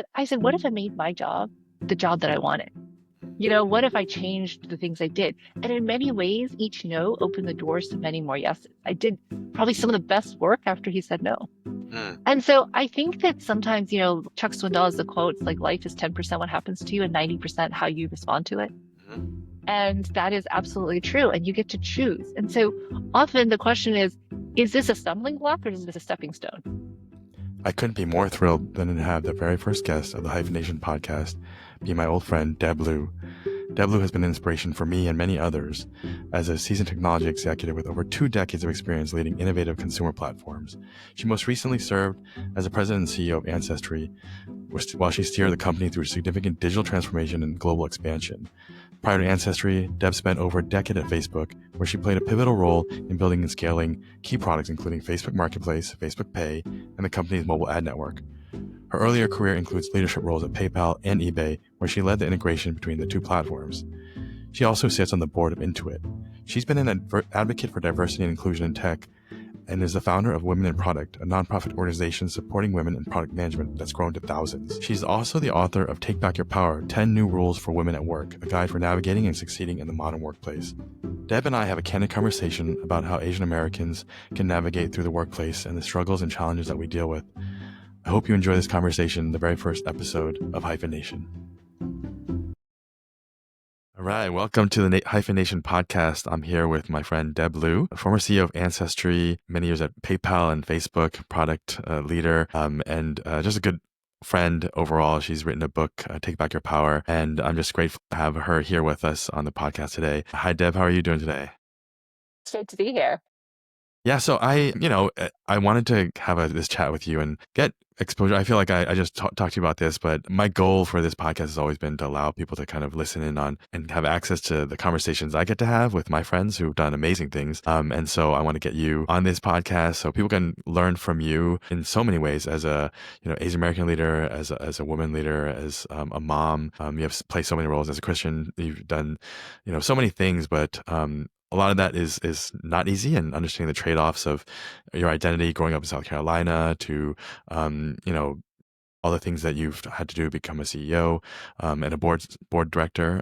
But I said, what if I made my job the job that I wanted? What if I changed the things I did? And in many ways, each no opened the doors to many more yeses. I did probably some of the best work after he said no. Mm, And so I think that sometimes, Chuck Swindoll has the quotes like life is 10% what happens to you and 90% how you respond to it. mhm. And that is absolutely true. And you get to choose. And so often the question is this a stumbling block or is this a stepping stone? I couldn't be more thrilled than to have the very first guest of the Hyphen Nation podcast be my old friend, Deb Liu. Deb Liu has been an inspiration for me and many others as a seasoned technology executive with over 2 decades of experience leading innovative consumer platforms. She most recently served as the president and CEO of Ancestry, while she steered the company through significant digital transformation and global expansion. Prior to Ancestry, Deb spent over a decade at Facebook, where she played a pivotal role in building and scaling key products including Facebook Marketplace, Facebook Pay, and the company's mobile ad network. Her earlier career includes leadership roles at PayPal and eBay, where she led the integration between the two platforms. She also sits on the board of Intuit. She's been an advocate for diversity and inclusion in tech and is the founder of Women in Product, a nonprofit organization supporting women in product management that's grown to thousands. She's also the author of Take Back Your Power, 10 New Rules for Women at Work, a guide for navigating and succeeding in the modern workplace. Deb and I have a candid conversation about how Asian Americans can navigate through the workplace and the struggles and challenges that we deal with. I hope you enjoy this conversation, the very first episode of Hyphen Nation. All right, welcome to the Hyphen Nation podcast. I'm here with my friend Deb Liu, former CEO of Ancestry, many years at PayPal and Facebook, product leader, and just a good friend overall. She's written a book, Take Back Your Power, and I'm just grateful to have her here with us on the podcast today. Hi, Deb. How are you doing today? It's great to be here. Yeah, so I wanted to have this chat with you and get exposure. I feel like I just talked to you about this, but my goal for this podcast has always been to allow people to kind of listen in on and have access to the conversations I get to have with my friends who've done amazing things. And so I want to get you on this podcast so people can learn from you in so many ways as a Asian American leader, as a woman leader, as a mom. You have played so many roles as a Christian. You've done so many things, but a lot of that is not easy, and understanding the trade-offs of your identity growing up in South Carolina to, all the things that you've had to do to become a CEO, and a board director.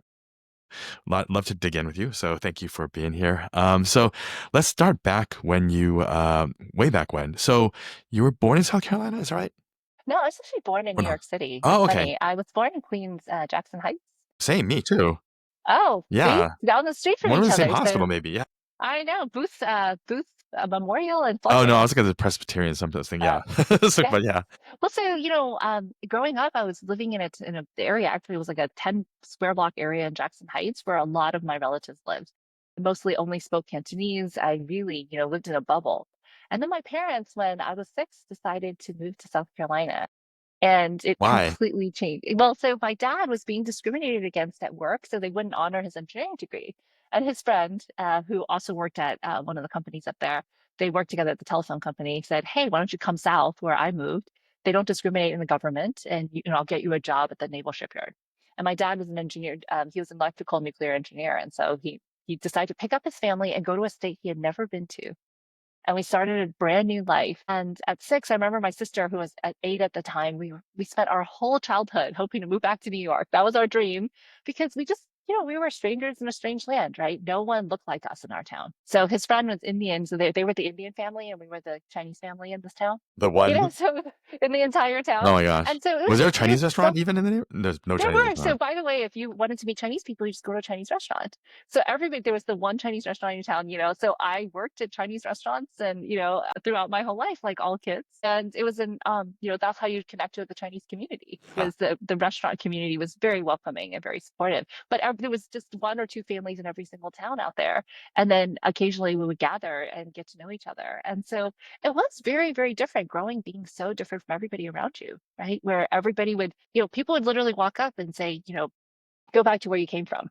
Love to dig in with you. So thank you for being here. So let's start back when way back when. So you were born in South Carolina, is that right? No, I was actually born in Or New no? York City. It's Oh, okay. funny. I was born in Queens, Jackson Heights. Same, me too. Oh, see, Yeah. down the street from One of each the same other. hospital, So maybe. Yeah. I know Booth Memorial and Oh no, I Flushing. was looking at the Presbyterian something thing. Uh, Yeah. So, yeah. but yeah. Well, so growing up, I was living in a the area. Actually, it was like a 10 square block area in Jackson Heights where a lot of my relatives lived. Mostly only spoke Cantonese. I really, lived in a bubble. And then my parents, when I was 6, decided to move to South Carolina. And it Why? completely changed. Well, so my dad was being discriminated against at work, so they wouldn't honor his engineering degree. And his friend, who also worked at one of the companies up there, they worked together at the telephone company, said, "Hey, why don't you come south where I moved? They don't discriminate in the government, and I'll get you a job at the naval shipyard." And my dad was an engineer. He was an electrical nuclear engineer, and so he decided to pick up his family and go to a state he had never been to, and we started a brand new life. And at 6, I remember my sister, who was at 8 at the time, we spent our whole childhood hoping to move back to New York. That was our dream because we just, we were strangers in a strange land, right? No one looked like us in our town. So his friend was Indian, so they were the Indian family, and we were the Chinese family in this town. The one. So in the entire town. Oh my gosh. And so Was there a it was Chinese so restaurant even in the neighborhood? There's no there Chinese were. So, restaurant. by the way, if you wanted to meet Chinese people, you just go to a Chinese restaurant. So everybody, there was the one Chinese restaurant in town, So I worked at Chinese restaurants and, throughout my whole life, like all kids. And it was that's how you connect with the Chinese community, Huh. was the restaurant community was very welcoming and very supportive. But there was just one or two families in every single town out there. And then occasionally we would gather and get to know each other. And so it was very, very different growing, being so different from everybody around you, right? Where everybody would, people would literally walk up and say, go back to where you came from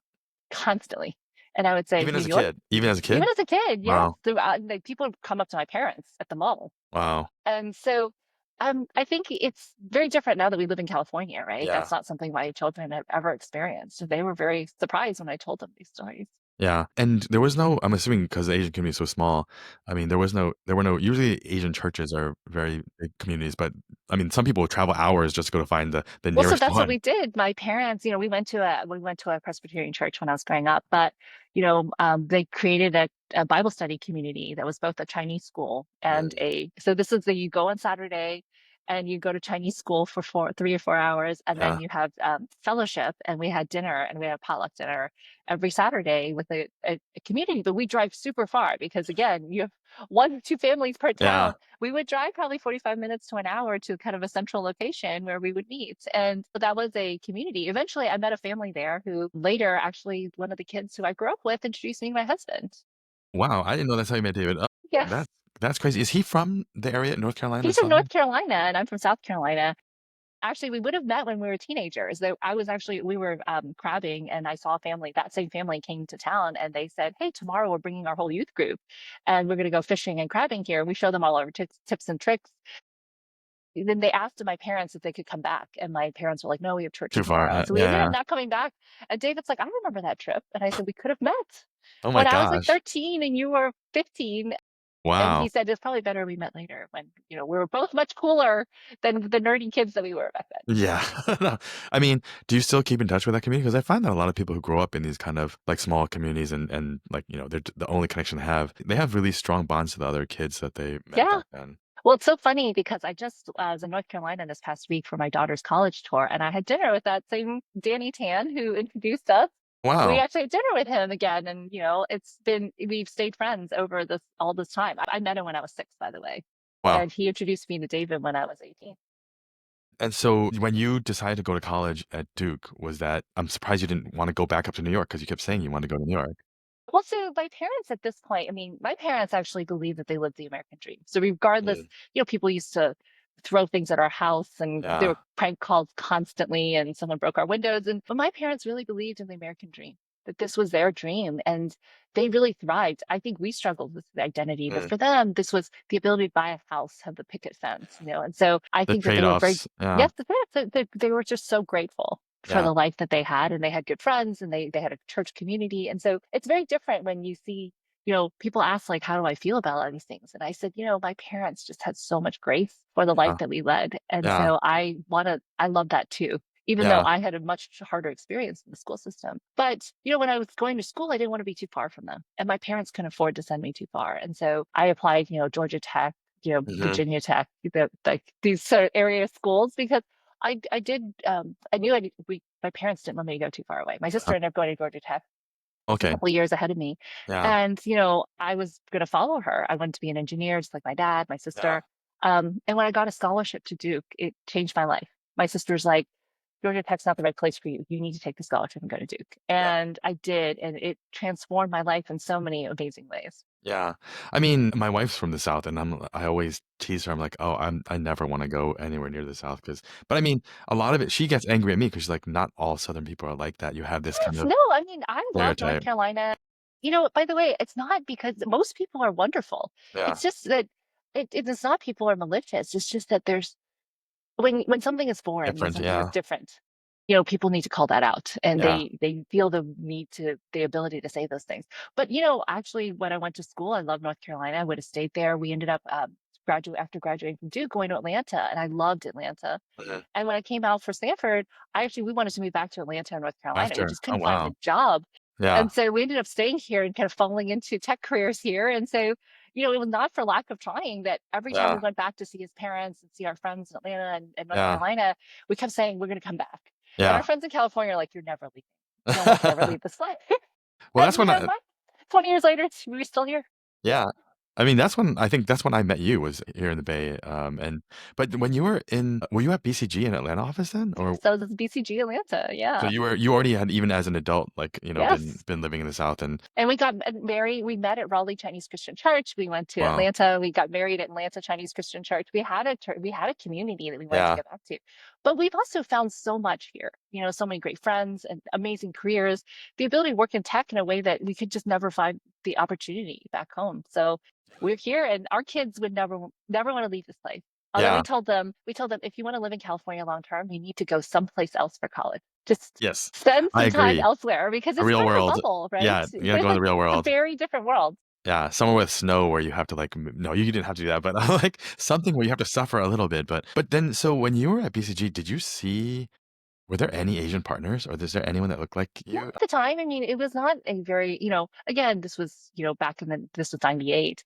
constantly. And I would say, Even New as a York. kid. Even as a Even kid? as a kid, yes. Wow. Like people would come up to my parents at the mall. Wow. And so I think it's very different now that we live in California, right? Yeah. That's not something my children have ever experienced. So they were very surprised when I told them these stories. Yeah, and there was no I'm assuming because the Asian community is so small, I mean, there were no usually Asian churches are very big communities, but, I mean, some people travel hours just to go to find the Well, so nearest that's what one. we did. My parents, we went to a Presbyterian church when I was growing up, but they created a Bible study community that was both a Chinese school and Mm, a. So this is the you go on Saturday, and you go to Chinese school for 3 or 4 hours, and then yeah, you have fellowship, and we had dinner, and we had potluck dinner every Saturday with a community. But we drive super far because again, you have 1 or 2 families per yeah. town. We would drive probably 45 minutes to an hour to kind of a central location where we would meet. And so that was a community. Eventually, I met a family there who later, actually, one of the kids who I grew up with introduced me to my husband. Wow, I didn't know that's how you met David. Oh, Yes. that's crazy. Is he from the area, North Carolina, He's from Southern? North Carolina and I'm from South Carolina. Actually, we would have met when we were teenagers. Though we were crabbing, and I saw a family. That same family came to town, and they said, "Hey, tomorrow we're bringing our whole youth group, and we're going to go fishing and crabbing here." We show them all our tips and tricks. Then they asked my parents if they could come back, and my parents were like, "No, we have church Too far, tomorrow." So we ended up yeah. not coming back. And David's like, "I remember that trip," and I said, "We could have met Oh my when I was like gosh. 13 and you were 15." And he Wow. said it's probably better we met later when we were both much cooler than the nerdy kids that we were back then. Yeah. No, I mean, do you still keep in touch with that community? Because I find that a lot of people who grow up in these kind of, like, small communities and, like, they're the only connection they have really strong bonds to the other kids that they met Yeah. back then. Well, it's so funny because I just was in North Carolina this past week for my daughter's college tour, and I had dinner with that same Danny Tan who introduced us. We Wow. actually had dinner with him again, and we've stayed friends over this all this time. I met him when I was 6, by the way, Wow. and he introduced me to David when I was 18. And so when you decided to go to college at Duke, was that I'm surprised you didn't wanna go back up to New York because you kept saying you wanted to go to New York. Well, so my parents at this point, I mean, my parents actually believe that they lived the American dream. So regardless, Mm, people used to throw things at our house and there yeah. were prank calls constantly and someone broke our windows. But my parents really believed in the American dream, that this was their dream and they really thrived. I think we struggled with the identity, but Mm. for them, this was the ability to buy a house, have the picket fence. And so I The think that they were very, trade-offs, yeah, yes, they were just so grateful for yeah. the life that they had, and they had good friends and they had a church community. And so it's very different when you see, people ask like, how do I feel about all these things? And I said, my parents just had so much grace for the life Yeah, that we led. And yeah, so I love that too, even though yeah. I had a much harder experience in the school system. But when I was going to school, I didn't want to be too far from them. And my parents couldn't afford to send me too far. And so I applied, Georgia Tech, Mhm. Virginia Tech, like these sort of area schools because I did I knew my parents didn't let me go too far away. My sister Yeah. ended up going to Georgia Tech a Okay. couple of years ahead of me. Yeah, And, I was going to follow her. I wanted to be an engineer, just like my dad, my yeah, sister. And when I got a scholarship to Duke, it changed my life. My sister's like, Georgia Tech's not the right place for you. You need to take the scholarship and go to Duke. yeah. And I did, and it transformed my life in so many amazing ways. Yeah. I mean, my wife's from the South, and I always tease her. I'm like, "Oh, I never wanna go anywhere near the South," because but I mean, a lot of it she gets angry at me because she's like, "Not all Southern people are like that. You have this kind Yes, of no, I mean, I love North stereotype." Carolina. By the way, it's not because most people are wonderful. Yeah. It's just that it's not people are malicious. It's just that there's when something is foreign, when Different, something is yeah. different, people need to call that out, and Yeah. they feel the ability to say those things. But actually, when I went to school, I loved North Carolina. I would have stayed there. We ended up graduating from Duke, going to Atlanta, and I loved Atlanta. Mhm. And when I came out for Stanford, we wanted to move back to Atlanta and North Carolina. We After just oh, couldn't find a wow. job. Yeah. And so we ended up staying here and kind of falling into tech careers here. And so, it was not for lack of trying that every time we Yeah. went back to see his parents and see our friends in Atlanta and North Yeah. Carolina, we kept saying, we're going to come back. And our Yeah. friends in California are like, you're never leaving. You almost never leave this life. Well, And that's when I what? 20 years later, we're still here. yeah. I mean, that's when I met you was here in the Bay, and but when you were you at BCG in Atlanta office then? Or So this is BCG Atlanta. so Yeah. you already had even as an adult, like, Yes. been living in the South and And we got married. We met at Raleigh Chinese Christian Church. We went to wow. Atlanta. We got married at Atlanta Chinese Christian Church. We had a community that we wanted to Yeah. get back to. But we've also found so much here. So many great friends and amazing careers. The ability to work in tech in a way that we could just never find the opportunity back home. So we're here, and our kids would never want to leave this place. Although Yeah, we told them if you want to live in California long term, you need to go someplace else for college. Just yes, spend I some time agree. elsewhere because A it's real kind of a world. bubble, right? Yeah, you gotta go in the real It's a world. very different world. Yeah, somewhere with snow where you have to like no, you didn't have to do that, but like something where you have to suffer a little bit. But then, so when you were at BCG, did you see were there any Asian partners, or is there anyone that looked like Not you? at the time. I mean, it was not a very, again, this was, back in this was 98.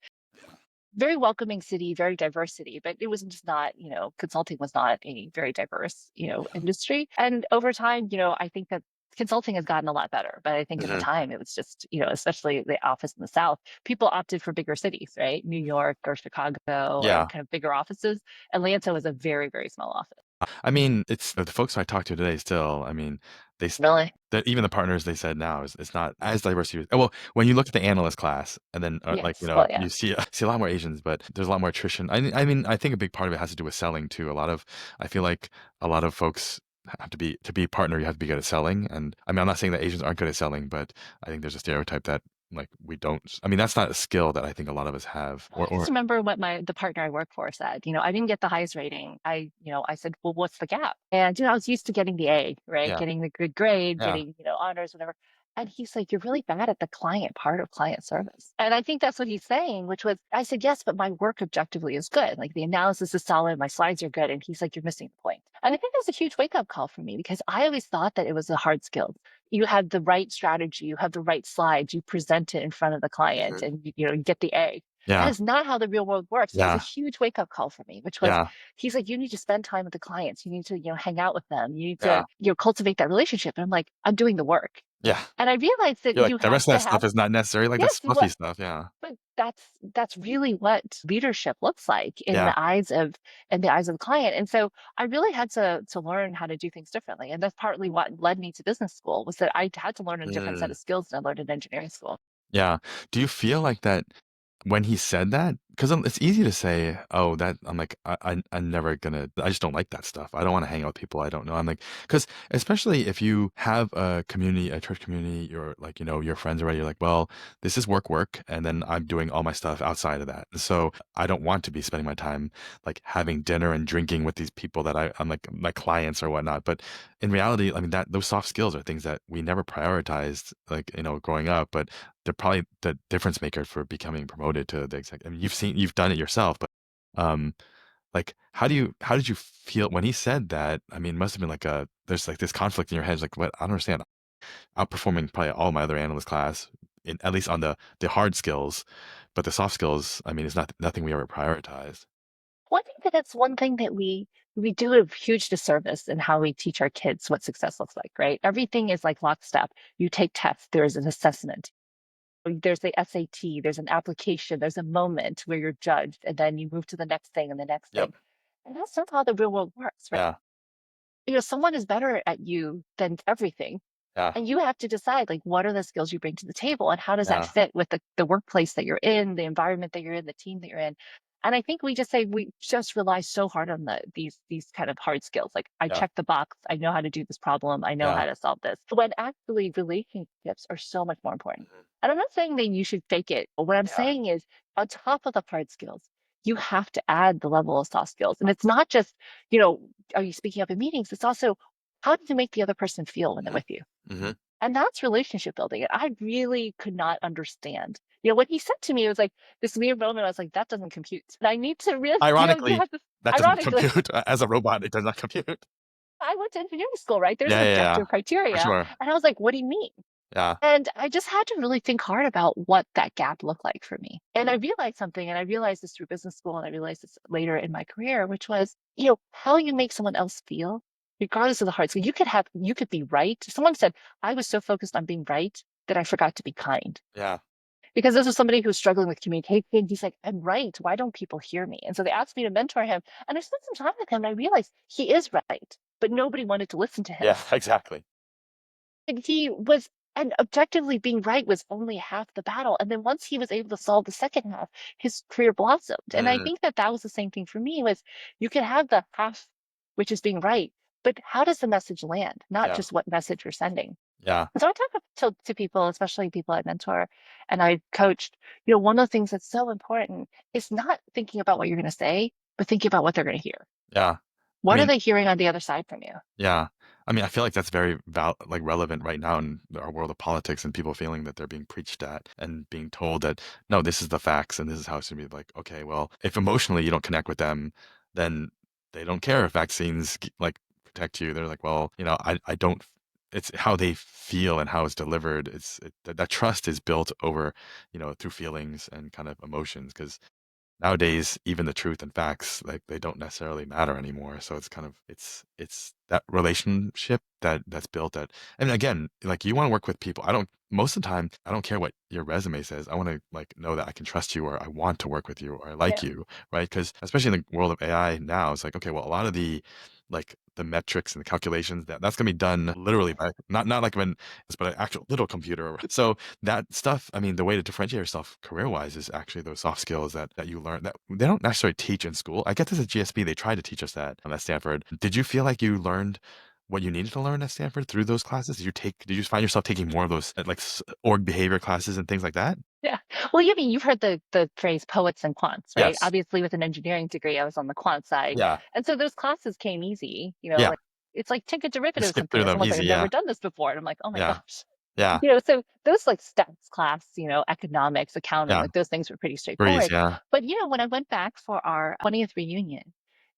Very welcoming city, very diverse city, but it was just not, consulting was not a very diverse, industry. And over time, I think that consulting has gotten a lot better. But I think at the Hmm. time it was just, especially the office in the South, people opted for bigger cities, right? New York or Chicago or Yeah. kind of bigger offices. Atlanta was a very, very small office. I mean, it's the folks I talked to today still, I mean, Really? that even the partners they said now is it's not as diverse. Well, when you look at the analyst class and then like, Yes. Well, yeah. you see see a lot more Asians, but there's a lot more attrition. I mean, I think a big part of it has to do with selling too. I feel like a lot of folks have to be a partner, you have to be good at selling. And I mean, I'm not saying that Asians aren't good at selling, but I think there's a stereotype that like we don't. I mean, that's not a skill that I think a lot of us have. Well, I just remember what the partner I work for said. I didn't get the highest rating. I said, well, what's the gap? And I was used to getting the A, right? Yeah, Getting the good grade, yeah. getting, honors, whatever. And he's like, you're really bad at the client part of client service. And I think that's what he's saying, which was, I said, yes, but my work objectively is good. Like the analysis is solid, my slides are good. And he's like, you're missing the point. And I think that's a huge wake up call for me because I always thought that it was a hard skill. You have the right strategy, you have the right slides, you present it in front of the client Mhm. and you get the A. That Yeah, is not how the real world works. It was a yeah, huge wake up call for me, which was yeah, he's like, you need to spend time with the clients. You need to, hang out with them. You need to, yeah, cultivate that relationship. And I'm like, I'm doing the work. yeah. And I realized that You're like, you the have rest of to that have, stuff is not necessary, like the yes, fluffy stuff. Yeah, but that's really what leadership looks like yeah. in the eyes of the client. And so I really had to learn how to do things differently. And that's partly what led me to business school was that I had to learn a different set Mm. of skills than I learned in engineering school. Yeah. Do you feel like that when he said that? Because it's easy to say, "Oh, that." I'm like, I'm never gonna. I just don't like that stuff. I don't want to hang out with people I don't know. I'm like, because especially if you have a community, a church community, you're like, your friends already. You're like, well, this is work, and then I'm doing all my stuff outside of that. So I don't want to be spending my time like having dinner and drinking with these people that I'm like my clients or whatnot. But in reality, I mean, that those soft skills are things that we never prioritized, like growing up, but they're probably the difference maker for becoming promoted to the exec. I mean, you've done it yourself, but um, like, how did you feel when he said that? I mean, it must have been like there's like this conflict in your head. It's like, what? I don't understand. Outperforming probably all my other analyst class, at least on the hard skills, but the soft skills, I mean, it's not nothing we ever prioritized. Well, I think that that's one thing that we do a huge disservice in how we teach our kids what success looks like, right? Everything is like lockstep. You take tests, there's an assessment, there's the SAT, there's an application, there's a moment where you're judged, and then you move to the next thing and the next Yep. thing. And that's not how the real world works, right? Yeah. Someone is better at you than everything. Yeah. And you have to decide like what are the skills you bring to the table and how does that Yeah. fit with the workplace that you're in, the environment that you're in, the team that you're in. And I think we just say we just rely so hard on these kind of hard skills. Like I Yeah. check the box, I know how to do this problem, I know Yeah. how to solve this. When actually relationships are so much more important. Mhm. And I'm not saying that you should fake it, but what I'm Yeah. saying is on top of the hard skills, you have to add the level of soft skills. And it's not just, you know, are you speaking up in meetings? It's also how do you make the other person feel when they're Hmm. with you? Hmm. And that's relationship building. And I really could not understand. What he said to me was like this weird moment. I was like, that doesn't compute. And I need to really, you Ironically, have to, that doesn't ironically, compute as a robot. It does not compute. I went to engineering school, right? There's Yeah. an Yeah. Yeah. objective For criteria. sure. And I was like, what do you mean? Yeah. And I just had to really think hard about what that gap looked like for me. And I realized something, and I realized this through business school, and I realized this later in my career, which was, how you make someone else feel, regardless of the hard skill. You could be right. Someone said, I was so focused on being right that I forgot to be kind. Yeah. Because this was somebody who was struggling with communication. He's like, I'm right. Why don't people hear me? And so they asked me to mentor him. And I spent some time with him, and I realized he is right, but nobody wanted to listen to him. Yeah. Exactly. And he was, and objectively being right was only half the battle. And then once he was able to solve the second half, his career blossomed. And I Mm. think that that was the same thing for me was you can have the half, which is being right, but how does the message land? Not Yeah. just what message you're sending. Yeah. And so I talk to people, especially people I mentor and I coached, one of the things that's so important is not thinking about what you're going to say, but thinking about what they're going to hear. Yeah. I What are mean, they hearing on the other side from you? yeah. I mean, I feel like that's very like relevant right now in our world of politics and people feeling that they're being preached at and being told that, no, this is the facts and this is how it's going to be. Like, okay, well, if emotionally you don't connect with them, then they don't care if vaccines like protect you. They're like, well, I don't, it's how they feel and how it's delivered. That trust is built over, through feelings and kind of emotions. Because nowadays even the truth and facts, like, they don't necessarily matter anymore, so it's kind of it's that relationship that's built at. And again, like, you want to work with people. I don't Most of the time I don't care what your resume says. I want to, like, know that I can trust you, or I want to work with you, or I Yeah. like you, right? Because especially in the world of AI now, it's like, okay, well, a lot of the, like, the metrics and the calculations, that's going to be done literally by not like when it's but an actual little computer. So that stuff, I mean, the way to differentiate yourself career wise is actually those soft skills that you learn that they don't necessarily teach in school. I get this at GSB, they try to teach us that at Stanford. Did you feel like you learned what you needed to learn at Stanford through those classes? Did you find yourself taking more of those, like, org behavior classes and things like that? Yeah. Well, you mean you've heard the phrase poets and quants, right? Yes. Obviously, with an engineering degree, I was on the quant side. Yeah. And so those classes came easy, Yeah. like it's like take a You derivatives skip in through finance. them I'm like, I've easy. never Yeah. done this before. And I'm like, oh my Yeah. gosh. Yeah. So those like stats class, economics, accounting, Yeah. like those things were pretty Breeze. straightforward. Yeah. But when I went back for our 20th reunion,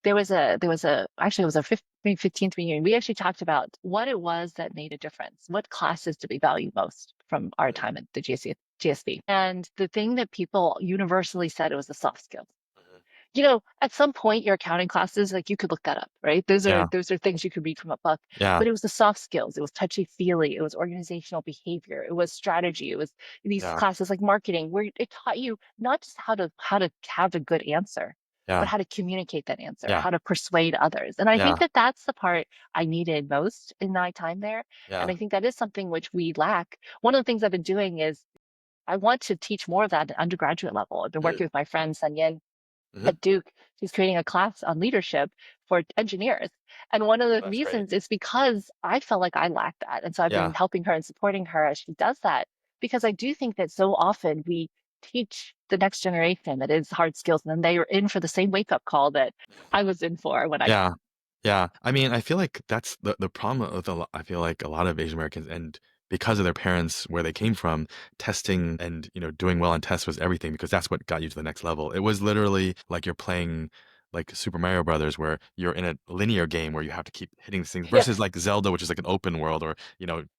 actually it was our 15th reunion. We actually talked about what it was that made a difference. What classes did we value most from our Mhm. time at the GSB? And the thing that people universally said, it was the soft skills. Mhm. At some point your accounting classes, like you could look that up, right? Those are Yeah. those are things you could read from a book. Yeah. But it was the soft skills, it was touchy-feely, it was organizational behavior, it was strategy, it was these Yeah. classes like marketing, where it taught you not just how to have a good answer, but Yeah. how to communicate that answer, Yeah. how to persuade others. And I think Yeah. that that's the part I needed most in my time there. And Yeah. I think that is something which we lack. One of the things I've been doing is I want to teach more of that at undergraduate level. I've been Mm. working with my friend Sun Yin Mhm. at Duke. She's creating a class on leadership for engineers. And one of the That's great. reasons is because I felt like I lacked that. And so I've been Yeah. helping her and supporting her as she does that, because I do think that so often we teach the next generation that is hard skills, and then they are in for the same wake up call that I was in for when I. Yeah. Yeah, I mean, I feel like that's the problem with I feel like a lot of Asian Americans, and because of their parents, where they came from, testing and, doing well on tests was everything, because that's what got you to the next level. It was literally like you're playing like Super Mario Brothers, where you're in a linear game where you have to keep hitting these things, versus Yes. like Zelda, which is like an open world, or,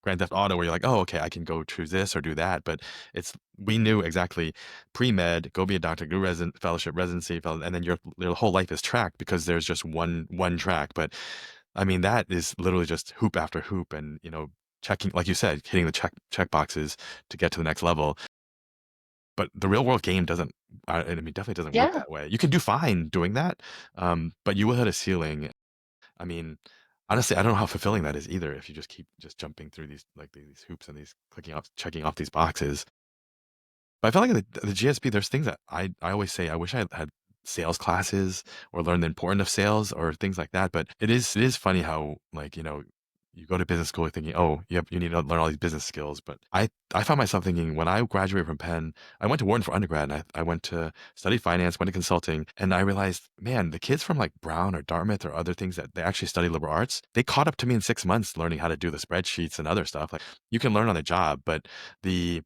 Grand Theft Auto, where you're like, oh, okay, I can go choose this or do that. But we knew exactly pre-med, go be a doctor, do fellowship, residency, and then your whole life is tracked because there's just one track. But I mean, that is literally just hoop after hoop, and, checking, like you said, hitting the check boxes to get to the next level. But the real world game doesn't. I mean, definitely doesn't work Yeah. that way. You can do fine doing that, but you will hit a ceiling. I mean, honestly, I don't know how fulfilling that is either. If you just keep just jumping through these hoops and these checking off these boxes. But I feel like the GSP, there's things that I always say I wish I had sales classes, or learned the importance of sales, or things like that. But it is funny how, like, you go to business school thinking, oh, you need to learn all these business skills. But I found myself thinking, when I graduated from Penn, I went to Wharton for undergrad, and I went to study finance, went to consulting, and I realized, man, the kids from like Brown or Dartmouth or other things that they actually study liberal arts, they caught up to me in 6 months learning how to do the spreadsheets and other stuff. Like, you can learn on the job, but the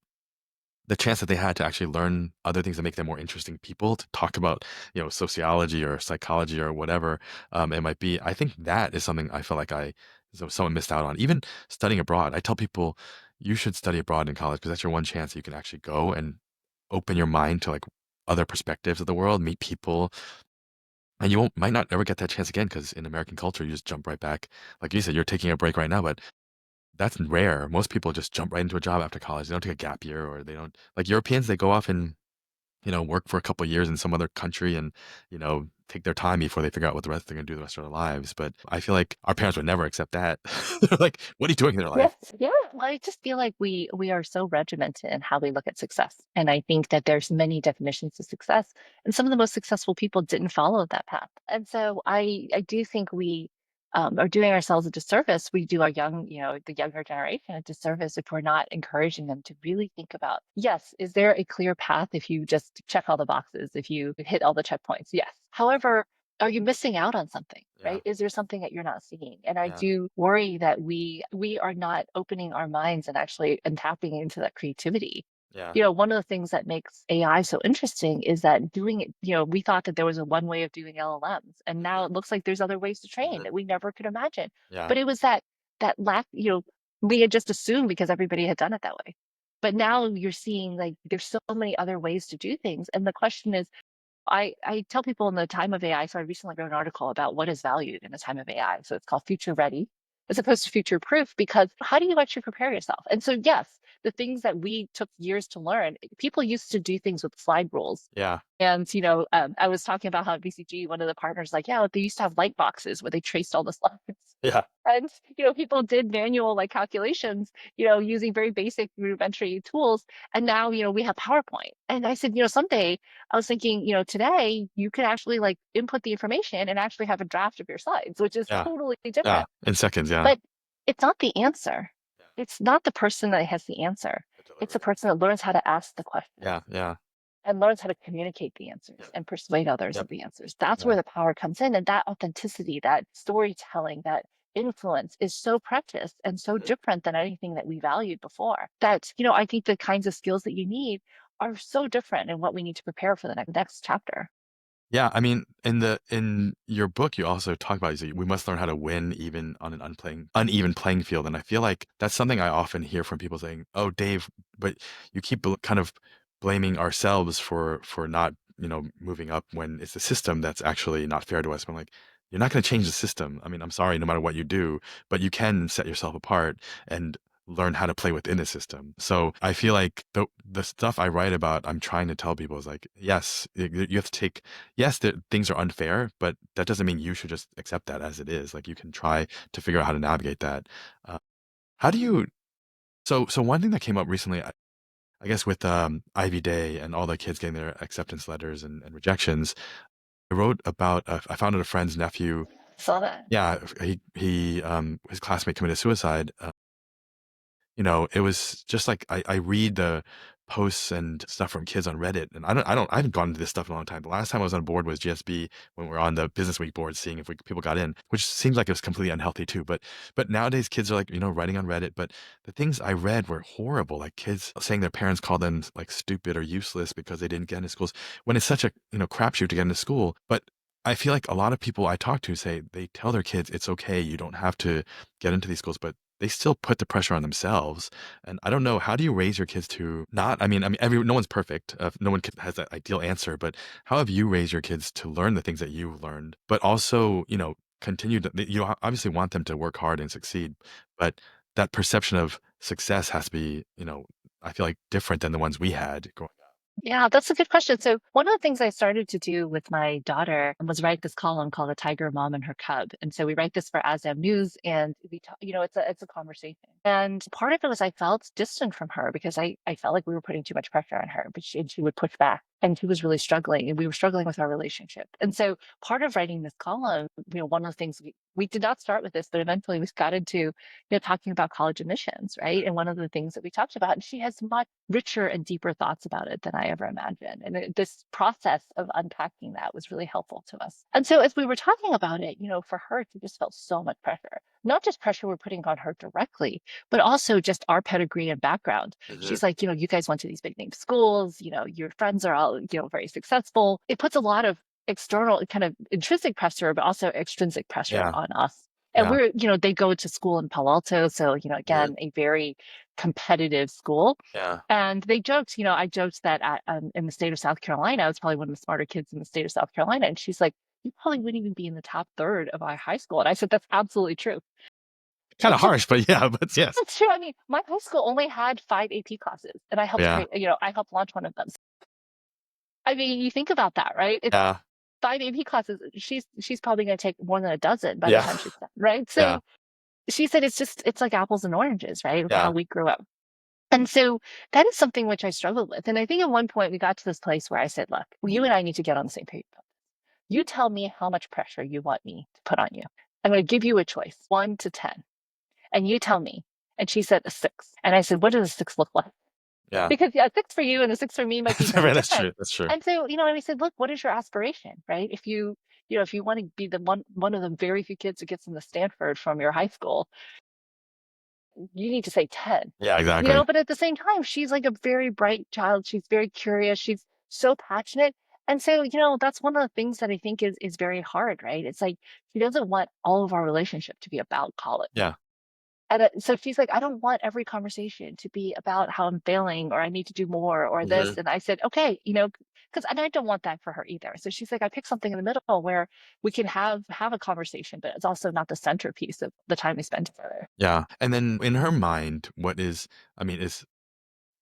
the chance that they had to actually learn other things that make them more interesting people to talk about, sociology or psychology or whatever, it might be. I think that is something I feel like someone missed out on. Even studying abroad, I tell people you should study abroad in college, because that's your one chance that you can actually go and open your mind to, like, other perspectives of the world, meet people, and you might not ever get that chance again, because in American culture you just jump right back. Like you said, you're taking a break right now, but that's rare. Most people just jump right into a job after college. They don't take a gap year, or they don't, like Europeans, they go off and, work for a couple of years in some other country, and, take their time before they figure out what they're going to do the rest of their lives. But I feel like our parents would never accept that. They're like, what are you doing in their Yes. life? Yeah. Well, I just feel like we are so regimented in how we look at success. And I think that there's many definitions of success. And some of the most successful people didn't follow that path. And so I do think we are doing ourselves a disservice. We do our the younger generation a disservice if we're not encouraging them to really think about, yes, is there a clear path if you just check all the boxes, if you hit all the checkpoints? Yes. However, are you missing out on something, Yeah. right? Is there something that you're not seeing? And I Yeah. do worry that we are not opening our minds and actually and tapping into that creativity. Yeah. One of the things that makes AI so interesting is that doing it, we thought that there was a one way of doing LLMs, and now Hmm. it looks like there's other ways to train Hmm. that we never could imagine. Yeah. But it was that lack, we had just assumed because everybody had done it that way. But now you're seeing like there's so many other ways to do things. And the question is, I tell people in the time of AI, so I recently wrote an article about what is valued in the time of AI. So it's called future ready as opposed to future proof, because how do you actually prepare yourself? And so, yes, the things that we took years to learn, people used to do things with slide rules. Yeah. And, I was talking about how at BCG, one of the partners, like, yeah, they used to have light boxes where they traced all the slides. Yeah. And, people did manual like calculations, using very basic rudimentary tools. And now, we have PowerPoint. And I said, someday I was thinking, today you could actually like input the information and actually have a draft of your slides, which is Yeah. totally Yeah. different. In seconds. Yeah. But it's not the answer. Yeah. It's not the person that has the answer. The It's the delivery. person that learns how to ask the questions Yeah. Yeah. and learns how to communicate the answers Yep. and persuade others Yep. of the answers. That's Yeah. where the power comes in. And that authenticity, that storytelling, that influence is so precious and so Mhm. different than anything that we valued before. That, I think the kinds of skills that you need are so different in what we need to prepare for the next chapter. Yeah, I mean, in your book, you also talk about, you say, we must learn how to win even on an uneven playing field. And I feel like that's something I often hear from people saying, "Oh, Dave, but you keep kind of blaming ourselves for not, moving up when it's the system that's actually not fair to us." But I'm like, you're not going to change the system. I mean, I'm sorry, no matter what you do, but you can set yourself apart and learn how to play within the system. So I feel like the stuff I write about, I'm trying to tell people is like, yes, you have to take, yes, things are unfair, but that doesn't mean you should just accept that as it is. Like you can try to figure out how to navigate that. Uh, how do you? So one thing that came up recently, I guess with Ivy Day and all the kids getting their acceptance letters and rejections, I wrote about. I found out a friend's nephew. Saw that. Yeah, he his classmate committed suicide. It was just like I read the posts and stuff from kids on Reddit, and I haven't gone into this stuff in a long time. The last time I was on board was GSB when we were on the Business Week board, seeing if people got in, which seems like it was completely unhealthy too. But nowadays kids are like, writing on Reddit. But the things I read were horrible, like kids saying their parents called them like stupid or useless because they didn't get into schools when it's such a crapshoot to get into school. But I feel like a lot of people I talk to say they tell their kids it's okay, you don't have to get into these schools, but they still put the pressure on themselves. And I don't know, how do you raise your kids to not, no one's perfect. No one has that ideal answer, but how have you raised your kids to learn the things that you've learned, but also, continue to, you obviously want them to work hard and succeed, but that perception of success has to be, I feel like different than the ones we had growing up. Yeah, that's a good question. So one of the things I started to do with my daughter was write this column called "A Tiger Mom and Her Cub." And so we write this for ASDAM News, and we talk, it's a conversation. And part of it was I felt distant from her because I felt like we were putting too much pressure on her, but and she would push back. And she was really struggling, and we were struggling with our relationship. And so part of writing this column, one of the things we did not start with this, but eventually we got into, talking about college admissions, right? And one of the things that we talked about, and she has much richer and deeper thoughts about it than I ever imagined. And this process of unpacking that was really helpful to us. And so as we were talking about it, for her, she just felt so much pressure, not just pressure we're putting on her directly, but also just our pedigree and background. Mhm. She's like, you guys went to these big name schools, your friends are all, very successful. It puts a lot of external kind of intrinsic pressure, but also extrinsic pressure Yeah. on us. And Yeah. they go to school in Palo Alto. So, Mhm. again, a very competitive school. Yeah. And they joked, I joked that in the state of South Carolina, I was probably one of the smarter kids in the state of South Carolina. And she's like, you probably wouldn't even be in the top third of our high school. And I said, that's absolutely true. Kind of harsh, but yeah, but yes. That's true. I mean, my high school only had 5 AP classes, and I helped Yeah. create, I helped launch one of them. I mean, you think about that, right? It's Yeah. 5 AP classes. She's probably going to take more than a dozen by the Yeah. time she's done, right? Yeah. So she said it's like apples and oranges, right? Of how Yeah. we grew up. And so that is something which I struggled with. And I think at one point we got to this place where I said, look, you and I need to get on the same page. You tell me how much pressure you want me to put on you. I'm going to give you a choice, 1 to 10. And you tell me. And she said a 6. And I said, what does a 6 look like? Yeah. Because yeah, a 6 for you and a 6 for me might be very Right, that's different. true. That's true. And so, and we said, look, what is your aspiration, right? If you, if you want to be the one of the very few kids that gets into Stanford from your high school, you need to say 10. Yeah, exactly. But at the same time, she's like a very bright child. She's very curious. She's so passionate. And so, that's one of the things that I think is very hard, right? It's like she doesn't want all of our relationship to be about college. Yeah. And so she's like, I don't want every conversation to be about how I'm failing or I need to do more or Hmm. this. And I said, okay, because and I don't want that for her either. So she's like, I picked something in the middle where we can have a conversation, but it's also not the centerpiece of the time we spend together. Yeah. And then in her mind, I mean, is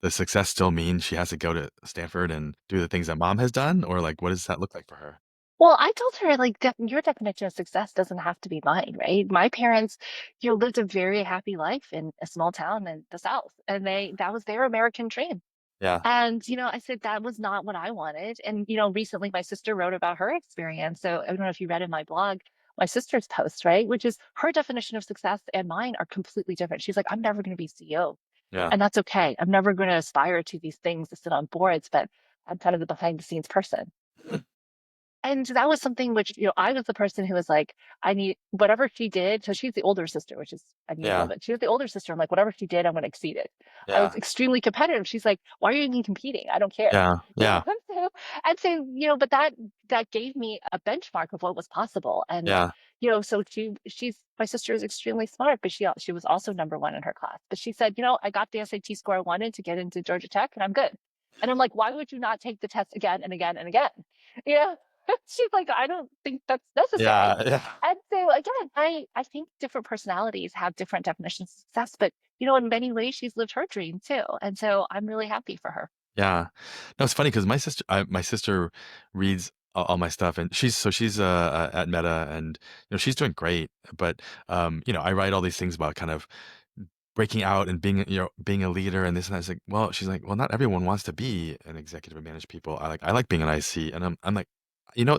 the success still mean she has to go to Stanford and do the things that mom has done? Or like, what does that look like for her? Well, I told her like your definition of success doesn't have to be mine, right? My parents, lived a very happy life in a small town in the South, and that was their American dream. Yeah. And, I said that was not what I wanted. And, recently my sister wrote about her experience. So I don't know if you read in my blog, my sister's post, right? Which is her definition of success and mine are completely different. She's like, I'm never going to be CEO. Yeah. And that's okay. I'm never going to aspire to these things to sit on boards, but I'm kind of the behind the scenes person. And that was something which, I was the person who was like, I need whatever she did. So she's the older sister, which is, I mean, you Yeah. love it. She was the older sister. I'm like, whatever she did, I'm going to exceed it. I was Yeah. extremely competitive. She's like, why are you even competing? I don't care. Yeah. Yeah. But that gave me a benchmark of what was possible. And, Yeah. so she's my sister is extremely smart, but she was also number one in her class. But she said, I got the SAT score I wanted to get into Georgia Tech and I'm good. And I'm like, why would you not take the test again and again and again? You know? She's like, I don't think that's necessary. Yeah. Yeah. And so again, I think different personalities have different definitions of success, but in many ways she's lived her dream too. And so I'm really happy for her. Yeah. No, it's funny because my sister reads all my stuff, and she's at Meta, and she's doing great. But I write all these things about kind of breaking out and being a leader and this and that. It's like, well, she's like, well, not everyone wants to be an executive and manage people. I like being an IC, and I'm like,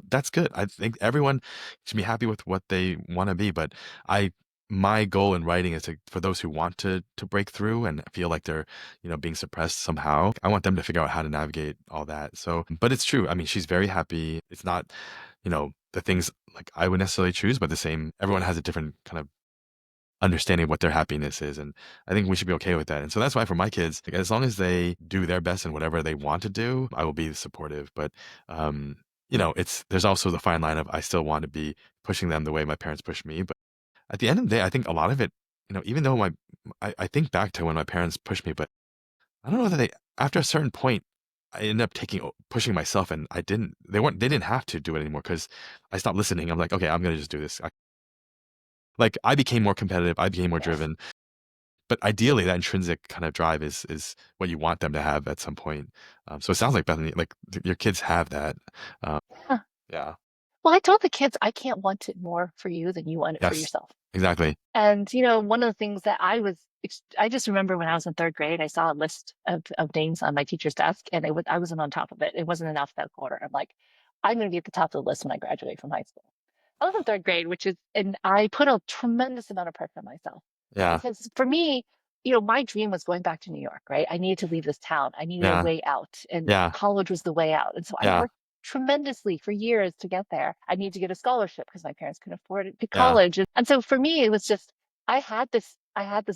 that's good. I think everyone should be happy with what they want to be, but I my goal in writing is for those who want to break through and feel like they're being suppressed somehow. I want them to figure out how to navigate all that. So, but it's true. I mean, she's very happy. It's not the things like I would necessarily choose, but the same. Everyone has a different kind of understanding what their happiness is. And I think we should be okay with that. And so that's why for my kids, like, as long as they do their best in whatever they want to do, I will be supportive. But, there's also the fine line of I still want to be pushing them the way my parents pushed me. But at the end of the day, I think a lot of it, even though I think back to when my parents pushed me, but I don't know that after a certain point, I ended up pushing myself and they didn't have to do it anymore because I stopped listening. I'm like, okay, I'm going to just do this. I became more competitive. I became more Yes. driven. But ideally, that intrinsic kind of drive is what you want them to have at some point. So it sounds like Bethany, like your kids have that. Um, Huh. yeah. Well, I told the kids I can't want it more for you than you want it for Yes. yourself. Exactly. And, one of the things that I just remember when I was in third grade, I saw a list of names on my teacher's desk and I wasn't on top of it. It wasn't in alphabetical order. I'm like, I'm going to be at the top of the list when I graduate from high school. I was in third grade, and I put a tremendous amount of pressure on myself Yeah. because for me, my dream was going back to New York, right? I needed to leave this town. I needed a Yeah. way out, and Yeah. college was the way out. And so I Yeah. worked tremendously for years to get there. I needed to get a scholarship because my parents couldn't afford it to Yeah. college. And so for me, it was just I had this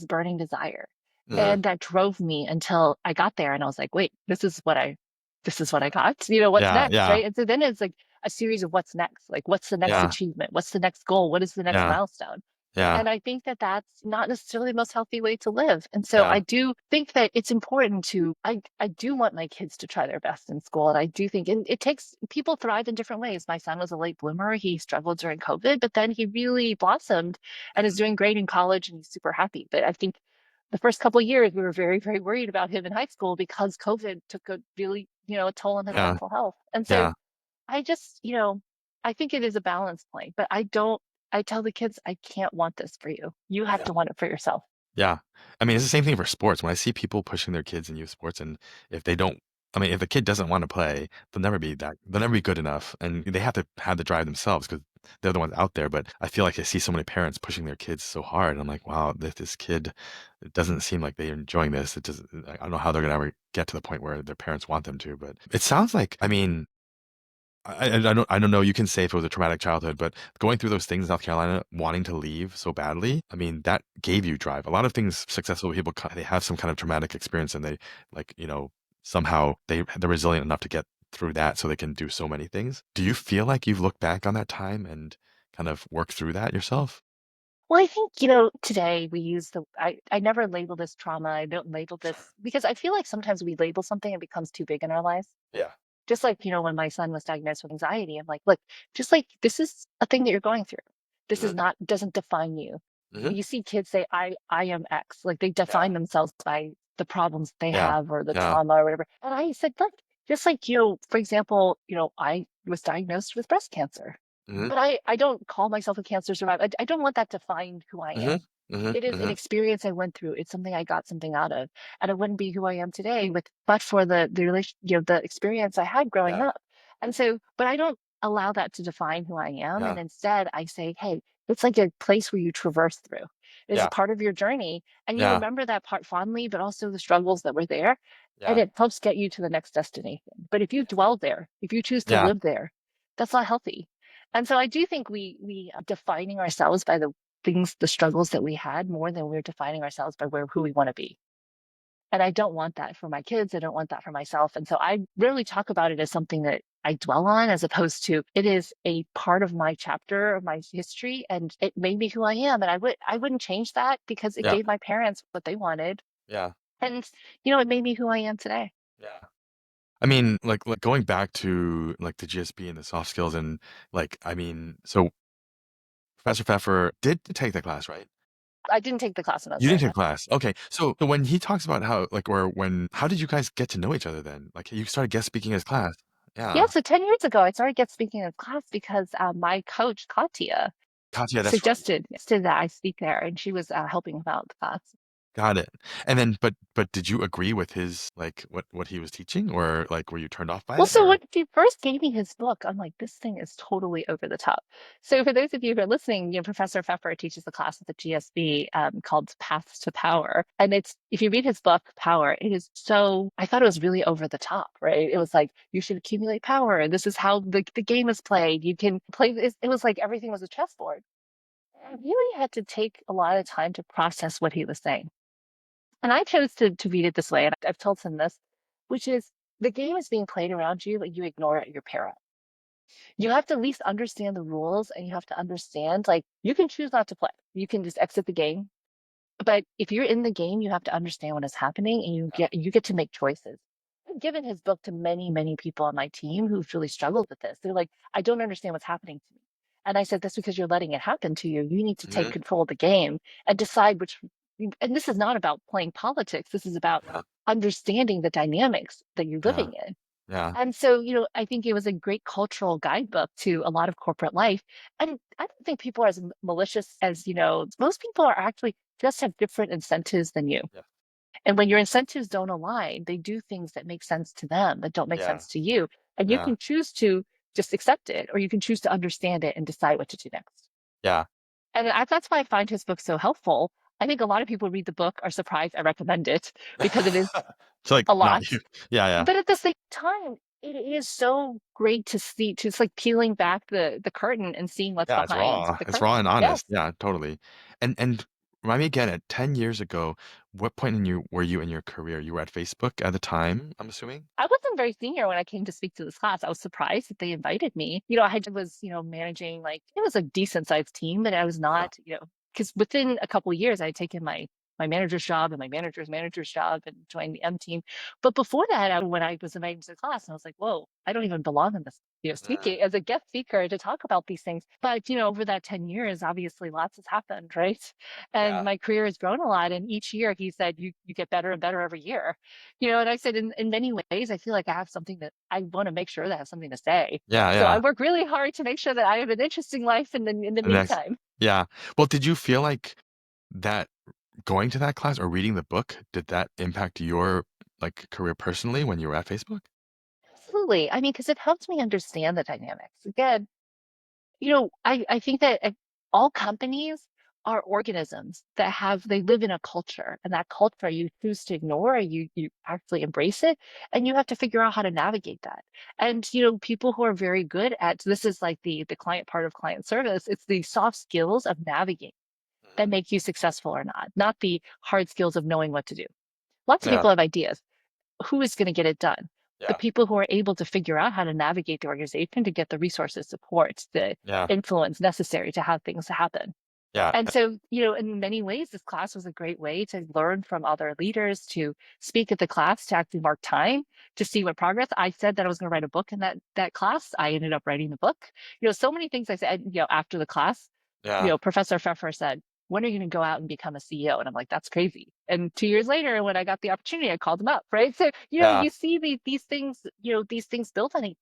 burning desire. Mhm. And that drove me until I got there and I was like, wait, this is what I got. What's Yeah. next, Yeah. right? And so then it's like a series of what's next. Like what's the next Yeah. achievement? What's the next goal? What is the next Yeah. milestone? Yeah. And I think that that's not necessarily the most healthy way to live. And so Yeah. I do think that it's important I do want my kids to try their best in school. And I do think, and it takes people thrive in different ways. My son was a late bloomer. He struggled during COVID, but then he really blossomed and is doing great in college and he's super happy. But I think the first couple of years, we were very, very worried about him in high school because COVID took a really, a toll on his Yeah. mental health. And so Yeah. I just, I think it is a balance point, but I tell the kids, I can't want this for you. You have Yeah. to want it for yourself. Yeah. I mean, it's the same thing for sports. When I see people pushing their kids in youth sports, and if they don't, I mean, if a kid doesn't want to play, they'll never be good enough. And they have to have the drive themselves because they're the ones out there. But I feel like I see so many parents pushing their kids so hard. And I'm like, wow, this kid, it doesn't seem like they're enjoying this. It doesn't, I don't know how they're going to ever get to the point where their parents want them to. But it sounds like, I mean, I don't know. You can say if it was a traumatic childhood, but going through those things in South Carolina, wanting to leave so badly, I mean, that gave you drive. A lot of things, successful people, they have some kind of traumatic experience, and they like, somehow they're resilient enough to get through that, so they can do so many things. Do you feel like you've looked back on that time and kind of worked through that yourself? Well, I think, today we use I never label this trauma. I don't label this because I feel like sometimes we label something and it becomes too big in our lives. Yeah. Just like, when my son was diagnosed with anxiety, I'm like, look, just like this is a thing that you're going through. This is Hmm. not, doesn't define you. Hmm. You see kids say, I am X, like they Yeah. define themselves by the problems they Yeah. have or the Yeah. trauma or whatever. And I said, look, just like, for example, I was diagnosed with breast cancer, Hmm. but I don't call myself a cancer survivor. I don't want that to define who I Hmm. am. Hmm. It is an Hmm. experience I went through. It's something I got something out of, and I wouldn't be who I am today but for the relation, the experience I had growing Yeah. up. And so, but I don't allow that to define who I am. And Yeah. instead, I say, hey, it's like a place where you traverse through. It is a Yeah. part of your journey, and you Yeah. remember that part fondly, but also the struggles that were there, and Yeah. it helps get you to the next destination. But if you dwell there, if you choose to Yeah. live there, that's not healthy. And so I do think we are defining ourselves by the struggles that we had more than we're defining ourselves by who we want to be. And I don't want that for my kids. I don't want that for myself. And so I rarely talk about it as something that I dwell on, as opposed to it is a part of my chapter of my history, and it made me who I am. And I wouldn't change that because it Yeah. gave my parents what they wanted. Yeah. And it made me who I am today. Yeah. I mean, like going back to like the GSP and the soft skills and like, I mean, so Professor Pfeffer did take the class, right? I didn't take the class when I was You didn't there. take No. the class. Okay. So when he talks about how like or when how did you guys get to know each other then? Like you started guest speaking in his class. Yeah, Yeah. so 10 years ago, I started guest speaking in class because my coach, Katia, Katya, that's right. suggested that I speak there, and she was helping about the class. Got it. And then but did you agree with his like what he was teaching or like were you turned off by Well, it so or when he first gave me his book, I'm like, this thing is totally over the top. So for those of you who are listening, Professor Pfeffer teaches a class at the GSB called Paths to Power. And if you read his book, Power, it is so, I thought it was really over the top, right? It was like, you should accumulate power. And this is how the game is played. You can play this. It was like everything was a chessboard. I really had to take a lot of time to process what he was saying. And I chose to read it this way, and I've told him this, which is the game is being played around you, but you ignore it, you're para. You have to at least understand the rules, and you have to understand, like, you can choose not to play. You can just exit the game. But if you're in the game, you have to understand what is happening, and you get to make choices. I've given his book to many, many people on my team who've really struggled with this. They're like, I don't understand what's happening to me. And I said, that's because you're letting it happen to you. You need to take Mhm. control of the game and decide and this is not about playing politics. This is about Yeah. understanding the dynamics that you're Yeah. living in. Yeah. And so, I think it was a great cultural guidebook to a lot of corporate life. And I don't think people are as malicious as, most people are actually just have different incentives than you. Yeah. And when your incentives don't align, they do things that make sense to them that don't make Yeah. sense to you. And you Yeah. can choose to just accept it, or you can choose to understand it and decide what to do next. Yeah. And that's why I find his book so helpful. I think a lot of people read the book are surprised I recommend it because it is It's like a not lot. you. Yeah, yeah. But at the same time, it is so great to see, just like peeling back the curtain and seeing what's Yeah, it's behind raw. the It's raw curtain. and Yes. honest. Yeah, totally. And remind me again, at 10 years ago, what point in you were you in your career? You were at Facebook at the time, I'm assuming? I wasn't very senior when I came to speak to this class. I was surprised that they invited me. I was, managing, like, it was a decent sized team, but I was Yeah. not, because within a couple of years I had taken my manager's job and my manager's job and joined the M team. But before that, when I was invited to the class, I was like, whoa, I don't even belong in this, Mm, speaking as a guest speaker to talk about these things. But, over that 10 years, obviously lots has happened, right? And yeah. my career has grown a lot. And each year he said, you get better and better every year. And I said, in many ways, I feel like I have something that I want to make sure that I have something to say. Yeah, So I yeah. work really hard to make sure that I have an interesting life in the The next meantime. yeah. Well, did you feel like that going to that class or reading the book, did that impact your like career personally when you were at Facebook? Absolutely. I mean, because it helps me understand the dynamics. Again, I think that all companies are organisms that they live in a culture, and that culture you choose to ignore, you actually embrace it, and you have to figure out how to navigate that. And people who are very good at, this is like the client part of client service, it's the soft skills of navigating that Mhm. make you successful or not the hard skills of knowing what to do. Lots of Yeah, people have ideas. Who is going to get it done? The yeah, people who are able to figure out how to navigate the organization to get the resources, support, the yeah, influence necessary to have things happen. yeah, And so, in many ways, this class was a great way to learn from other leaders, to speak at the class, to actually mark time, to see what progress. I said that I was going to write a book in that class. I ended up writing the book. So many things I said, after the class, yeah, Professor Pfeffer said, when are you going to go out and become a CEO? And I'm like, that's crazy. And 2 years later, when I got the opportunity, I called him up, right? So, yeah, you see these things, these things built on it.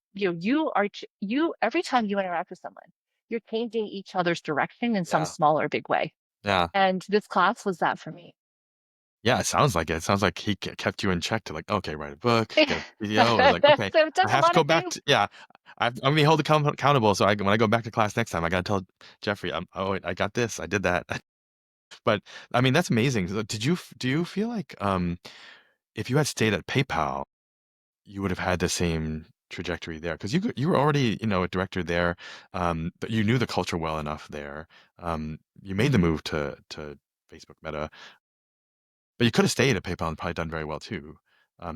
Every time you interact with someone, you're changing each other's direction in some yeah, small or big way. yeah. And this class was that for me. Yeah, it sounds like it. It sounds like he kept you in check to like, okay, write a book, So get a video. It was like, okay, it took I a have to lot go of back things. to, yeah, I'm gonna be held accountable. So when I go back to class next time, I gotta tell Jeffrey, oh, wait, I got this, I did that. But I mean, that's amazing. So do you feel like if you had stayed at PayPal, you would have had the same trajectory there? Because you were already, a director there, but you knew the culture well enough there. You made the move to Facebook Meta, but you could have stayed at PayPal and probably done very well too.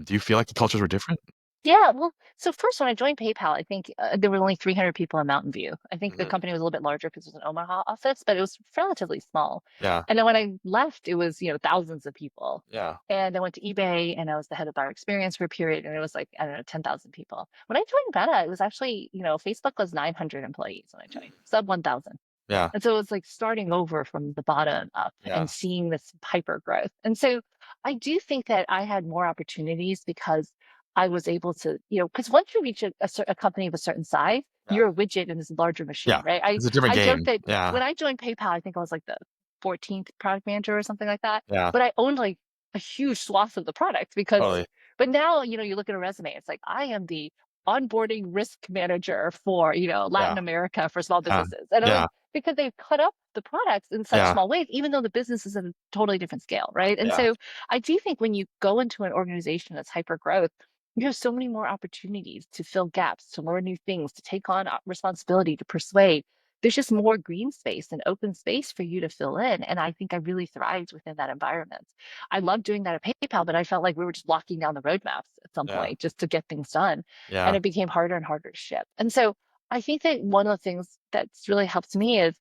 Do you feel like the cultures were different? Yeah, well, so first when I joined PayPal, I think there were only 300 people in Mountain View. I think the Mhm. company was a little bit larger because it was an Omaha office, but it was relatively small. Yeah, And then when I left, it was, thousands of people. yeah, And I went to eBay and I was the head of buyer experience for a period, and it was like, I don't know, 10,000 people. When I joined Meta, it was actually, Facebook was 900 employees when I joined, sub 1,000. yeah, And so it's like starting over from the bottom up and yeah, seeing this hyper growth. And so I do think that I had more opportunities because I was able to, because once you reach a company of a certain size, yeah, you're a widget in this larger machine, yeah. right? I, It's a different I joke game. that Yeah, when I joined PayPal, I think I was like the 14th product manager or something like that. yeah, But I owned like a huge swath of the product totally. but now, you look at a resume, it's like I am the onboarding risk manager for, Latin Yeah, America for small yeah, businesses. And I'm like, yeah, because they've cut up the products in such yeah, small ways, even though the business is at a totally different scale, right? And yeah, so I do think when you go into an organization that's hyper growth, you have so many more opportunities to fill gaps, to learn new things, to take on responsibility, to persuade. There's just more green space and open space for you to fill in. And I think I really thrived within that environment. I loved doing that at PayPal, but I felt like we were just locking down the roadmaps at some yeah, point just to get things done. And yeah, it became harder and harder to ship. And so I think that one of the things that's really helped me is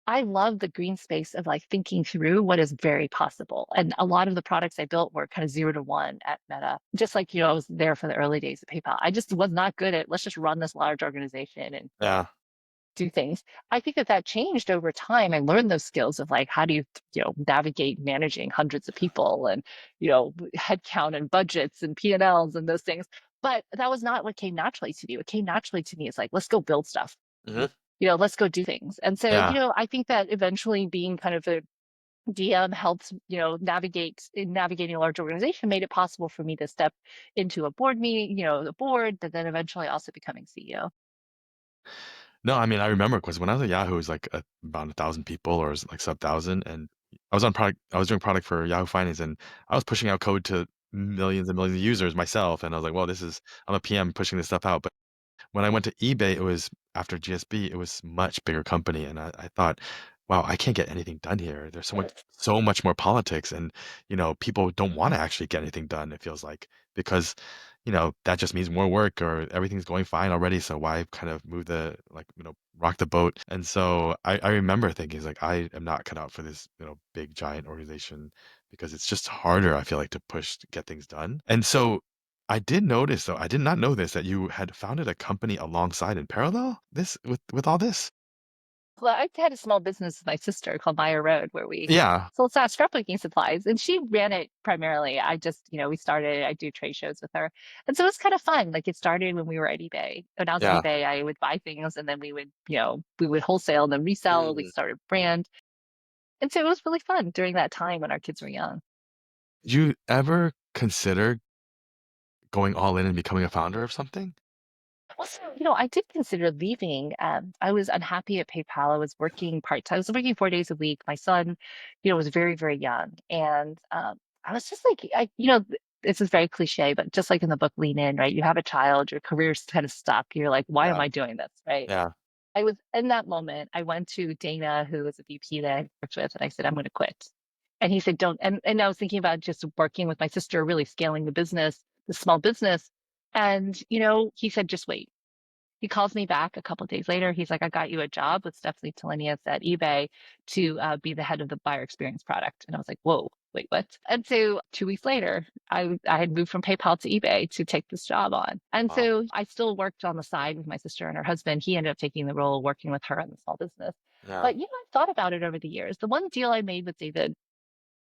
I love the green space of like thinking through what is very possible. And a lot of the products I built were kind of 0 to 1 at Meta. Just like, I was there for the early days of PayPal. I just was not good at let's just run this large organization and yeah, do things. I think that changed over time. I learned those skills of like how do you, navigate managing hundreds of people and, headcount and budgets and P&Ls and those things. But that was not what came naturally to me. What came naturally to me is like, let's go build stuff, hmm, let's go do things. And so, yeah. I think that eventually being kind of a DM helped, navigating a large organization made it possible for me to step into a board meeting, the board, but then eventually also becoming CEO. No, I mean, I remember because when I was at Yahoo, it was like about 1,000 people or like sub thousand, and I was doing product for Yahoo Finance, and I was pushing out code to millions and millions of users myself, and I was like, well, I'm a PM pushing this stuff out, but when I went to eBay, it was after GSB, it was much bigger company, and I thought, wow, I can't get anything done here. There's so much more politics, and people don't want to actually get anything done. It feels like because that just means more work, or everything's going fine already. So why kind of move the like rock the boat? And so I remember thinking, it's like I am not cut out for this big giant organization because it's just harder. I feel like to push to get things done, and so I did notice, though, I did not know this, that you had founded a company alongside in parallel this with all this? Well, I had a small business with my sister called Maya Road where we Yeah, sold SaaS scrapbooking supplies, and she ran it primarily. I just, we started, I do trade shows with her. And so it was kind of fun. Like it started when we were at eBay. When I was at yeah. eBay, I would buy things and then we would wholesale and then resell. We Mm. started a brand. And so it was really fun during that time when our kids were young. Did you ever consider going all in and becoming a founder of something? Well, so, I did consider leaving. I was unhappy at PayPal. I was working part-time. I was working 4 days a week. My son, was very, very young. And I was just like, this is very cliche, but just like in the book Lean In, right? You have a child, your career's kind of stuck. You're like, why am Yeah, I doing this? Right. yeah. I was in that moment, I went to Dana, who was a VP that I worked with, and I said, I'm going to quit. And he said, don't. And I was thinking about just working with my sister, really scaling the business, the small business. And, he said, just wait. He calls me back a couple of days later. He's like, I got you a job with Stephanie Telenius at eBay to be the head of the buyer experience product. And I was like, whoa, wait, what? And so 2 weeks later, I had moved from PayPal to eBay to take this job on. And Wow. so I still worked on the side with my sister and her husband. He ended up taking the role of working with her in the small business. Yeah. But, I've thought about it over the years. The one deal I made with David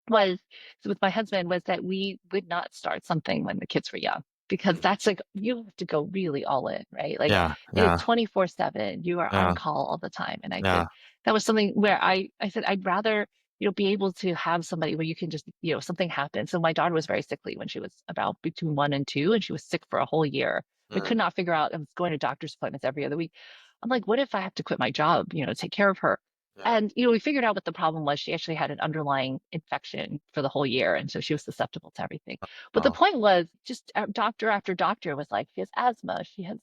was with my husband was that we would not start something when the kids were young because Mm. that's like you have to go really all in, right? Like Yeah, it is yeah, 24/7. You are on yeah, call all the time. And I said yeah. that was something where I said I'd rather, be able to have somebody where you can just, something happen. So my daughter was very sickly when she was about between 1 and 2, and she was sick for a whole year. We Mm. could not figure out, I was going to doctor's appointments every other week. I'm like, what if I have to quit my job, to take care of her? Yeah. And, we figured out what the problem was. She actually had an underlying infection for the whole year. And so she was susceptible to everything. But the Wow. point was just doctor after doctor was like, she has asthma. She has,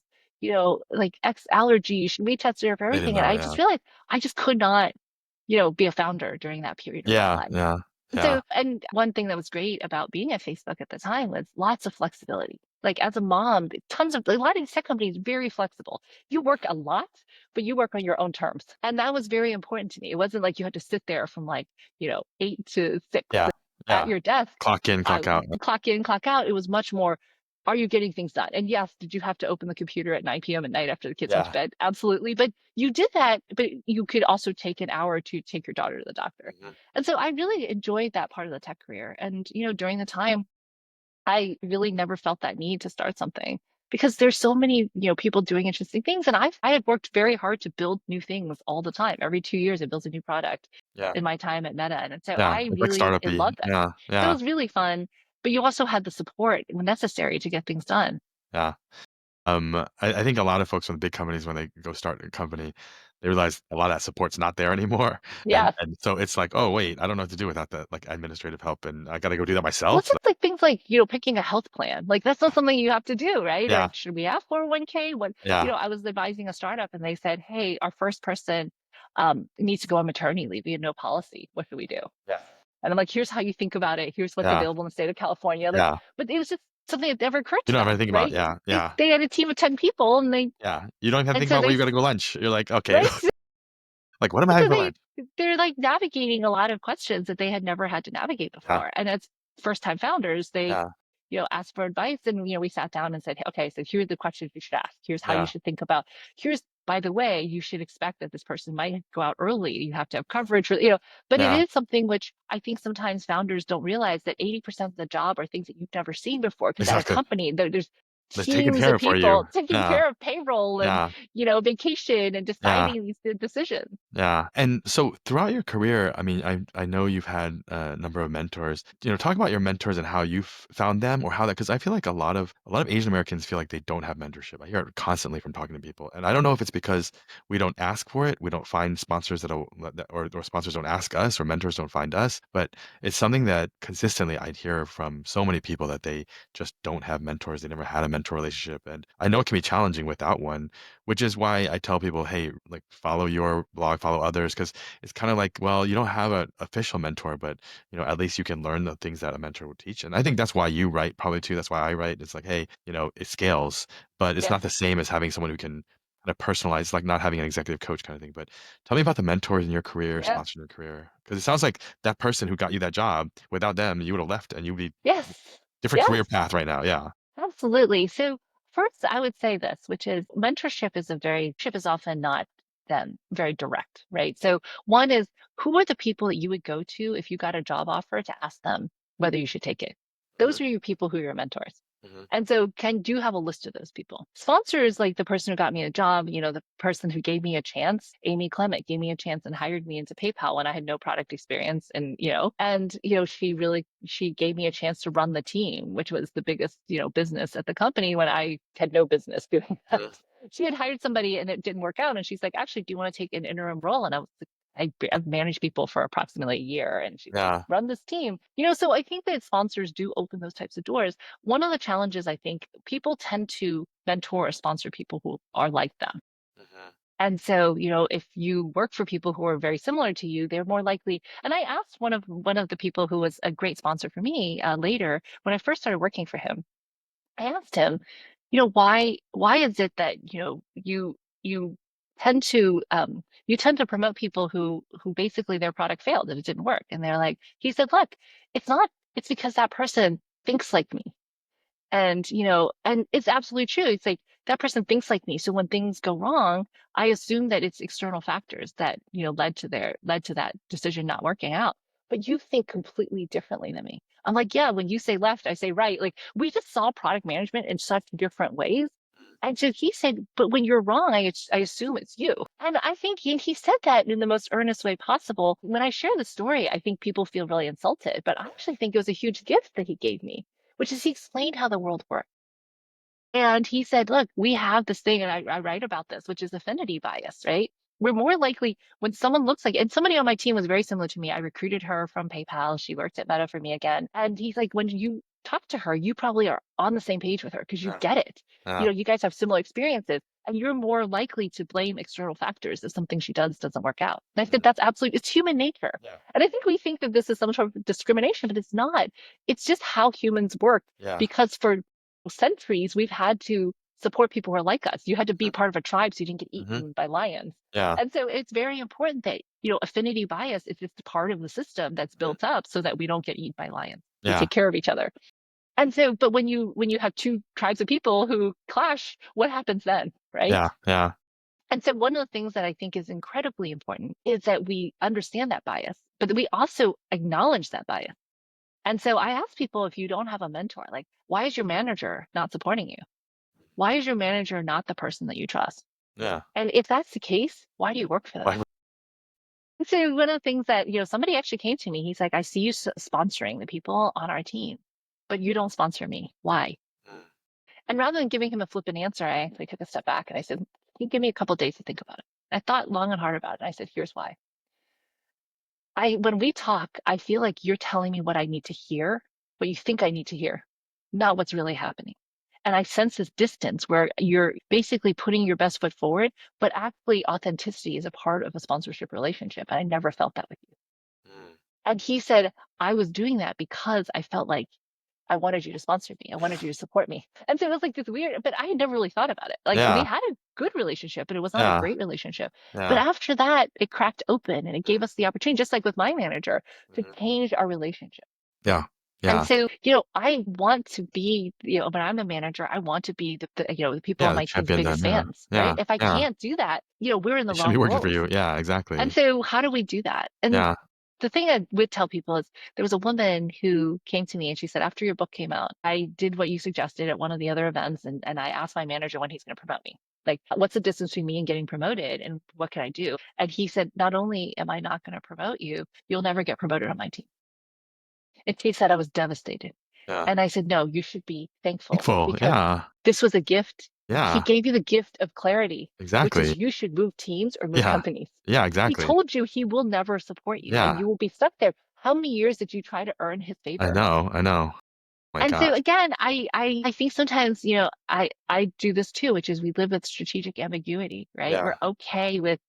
like X allergies. We tested her for I didn't everything. And know. I Yeah. just realized I just could not, be a founder during that period of my Yeah, life. yeah, yeah, So, and one thing that was great about being at Facebook at the time was lots of flexibility. Like as a mom, a lot of these tech companies very flexible. You work a lot, but you work on your own terms. And that was very important to me. It wasn't like you had to sit there from like, 8 to 6 yeah, at yeah. your desk. Clock in, clock out. Clock in, clock out. It was much more, are you getting things done? And yes, did you have to open the computer at 9 p.m. at night after the kids went to Yeah. bed? Absolutely. But you did that, but you could also take an hour to take your daughter to the doctor. Mhm. And so I really enjoyed that part of the tech career. And, during the time, I really never felt that need to start something because there's so many, people doing interesting things. And I had worked very hard to build new things all the time. Every 2 years, I built a new product Yeah, in my time at Meta. And so yeah. I It's like really startup-y. loved that. Yeah, So it yeah, was really fun, but you also had the support necessary to get things done. yeah. I think a lot of folks from the big companies, when they go start a company, they realize a lot of that support's not there anymore, and Yeah. and so it's like, "Oh, wait, I don't know what to do without that, like, administrative help, and I gotta go do that Well, it's myself?" just like things like, picking a health plan. Like that's not something you have to do, right? Or Yeah, should we have 401k? What, yeah, I was advising a startup and they said, hey, our first person needs to go on maternity leave. We had no policy. What should we do? yeah, And I'm like, here's how you think about it. Here's what's yeah, available in the state of California. Like, yeah. but it was just something that never occurred You to don't have them, anything about right? yeah, yeah, They had a team of 10 people yeah. You don't even have to and think so about where they, you gotta go lunch. You're like, "Okay." right? Like, "What am I having So for lunch?" they're like navigating a lot of questions that they had never had to navigate Yeah, before. And as first time founders, they, yeah, asked for advice and, we sat down and said, okay, so here are the questions you should ask. Here's how you yeah, should think about, here's, by the way, you should expect that this person might go out early. You have to have coverage for, but it yeah. is something which I think sometimes founders don't realize that 80% of the job are things that you've never seen before. Because at a Exactly. company, there's They're taking teams care of of for you. people taking Yeah, care of payroll and, yeah, vacation and yeah. deciding these decisions. Yeah. And so throughout your career, I mean, I know you've had a number of mentors. Talk about your mentors and how you found them or how that because I feel like a lot of Asian Americans feel like they don't have mentorship. I hear it constantly from talking to people. And I don't know if it's because we don't ask for it, we don't find sponsors or sponsors don't ask us or mentors don't find us, but it's something that consistently I'd hear from so many people that they just don't have mentors. They never had a mentor relationship. And I know it can be challenging without one, which is why I tell people, hey, like follow your blog, follow others, because it's kind of like, well, you don't have an official mentor, but at least you can learn the things that a mentor would teach. And I think that's why you write probably too. That's why I write. It's like, hey, it scales, but it's not Yes. the same as having someone who can kind of personalize, like not having an executive coach kind of thing. But tell me about the mentors in your career, Yeah. sponsors in your career, because it sounds like that person who got you that job, without them, you would have left and you'd be Yes. different career Yes. path right now. Yeah. Absolutely. So first, I would say this, which is mentorship is often not then very direct, right? So one is who are the people that you would go to if you got a job offer to ask them whether you should take it? Hmm. Those are your people who are your mentors. Hmm. And so can do have a list of those people. Sponsors, like the person who got me a job, the person who gave me a chance, Amy Clement gave me a chance and hired me into PayPal when I had no product experience. She gave me a chance to run the team, which was the biggest, business at the company when I had no business doing that. She had hired somebody and it didn't work out. And she's like, actually, do you want to take an interim role? And I was like, I've managed people for approximately a year. And she's like, Yeah. run this team. You know, so I think that sponsors do open those types of doors. One of the challenges, I think, people tend to mentor or sponsor people who are like them. Hmm. And so, you know, if you work for people who are very similar to you, they're more likely. And I asked one of the people who was a great sponsor for me later when I first started working for him. I asked him, you know, why is it that, you know, you tend to you tend to promote people who basically their product failed and it didn't work. And they're like, he said, look, it's not, it's because that person thinks like me. And, you know, and it's absolutely true. It's like that person thinks like me. So when things go wrong, I assume that it's external factors that, you know, led to that decision not working out. But you think completely differently than me. I'm like, yeah, when you say left, I say right. Like we just saw product management in such different ways. And so he said, but when you're wrong, I assume it's you. And I think he said that in the most earnest way possible. When I share the story, I think people feel really insulted, but I actually think it was a huge gift that he gave me, which is he explained how the world works. And he said, look, we have this thing, and I write about this, which is affinity bias, right? We're more likely when someone looks like, and somebody on my team was very similar to me. I recruited her from PayPal. She worked at Meta for me again. And he's like, when you talk to her, you probably are on the same page with her because you Yeah. get it. You Yeah. know, you guys have similar experiences, and you're more likely to blame external factors if something she does doesn't work out. And I said, Mhm. that's absolutely, it's human nature. Yeah. And I think we think that this is some sort of discrimination, but it's not. It's just how humans work Yeah. because for centuries, we've had to support people who are like us. You had to be Mhm. part of a tribe so you didn't get Mhm. eaten by lions. Yeah. And so it's very important that, you know, affinity bias is just part of the system that's Mhm. built up so that we don't get eaten by lions. We Yeah. take care of each other. And so, but when you have two tribes of people who clash, what happens then, right? Yeah. Yeah. And so one of the things that I think is incredibly important is that we understand that bias, but that we also acknowledge that bias. And so I ask people, if you don't have a mentor, like, why is your manager not supporting you? Why is your manager not the person that you trust? Yeah. And if that's the case, why do you work for them? Why would- So one of the things that, you know, somebody actually came to me, he's like, I see you sponsoring the people on our team, but you don't sponsor me. Why? Mm. And rather than giving him a flippant answer, I actually took a step back and I said, can you give me a couple of days to think about it? I thought long and hard about it. And I said, here's why. When we talk, I feel like you're telling me what I need to hear, what you think I need to hear, not what's really happening. And I sense this distance where you're basically putting your best foot forward, but actually authenticity is a part of a sponsorship relationship. And I never felt that with you. Mm. And he said, I was doing that because I felt like I wanted you to sponsor me. I wanted you to support me. And so it was like this weird, but I had never really thought about it. Like we Yeah. had a good relationship, but it was not a Yeah. great relationship. But Yeah. after that, it cracked open and it Mm. gave us the opportunity, just like with my manager, to Mhm. change our relationship. Yeah. And Yeah. so, you know, I want to be, you know, when I'm a manager, I want to be you know, the people Yeah. on The my team's champion biggest then. Yeah. fans, right? Yeah. If I Yeah. can't do that, you know, we're in the They shouldn't be wrong working for roles. you. Yeah. And Exactly. so, how do we do that? And Yeah. the thing I would tell people is there was a woman who came to me and she said, after your book came out, I did what you suggested at one of the other events and I asked my manager when he's going to promote me. Like, what's the distance between me and getting promoted and what can I do? And he said, not only am I not going to promote you, you'll never get promoted on my team. And she said I was devastated. Yeah. And I said, no, you should be thankful Thankful. because Yeah. this was a gift. He Yeah. gave you the gift of clarity, which is Exactly. you should move teams or move Yeah. companies. Yeah. He Exactly. told you he will never support you and Yeah. you will be stuck there. How many years did you try to earn his I favor? know. I know. My And so gosh. again, I think sometimes, you know, I do this too, which is we live with strategic ambiguity, right? Yeah. We're okay with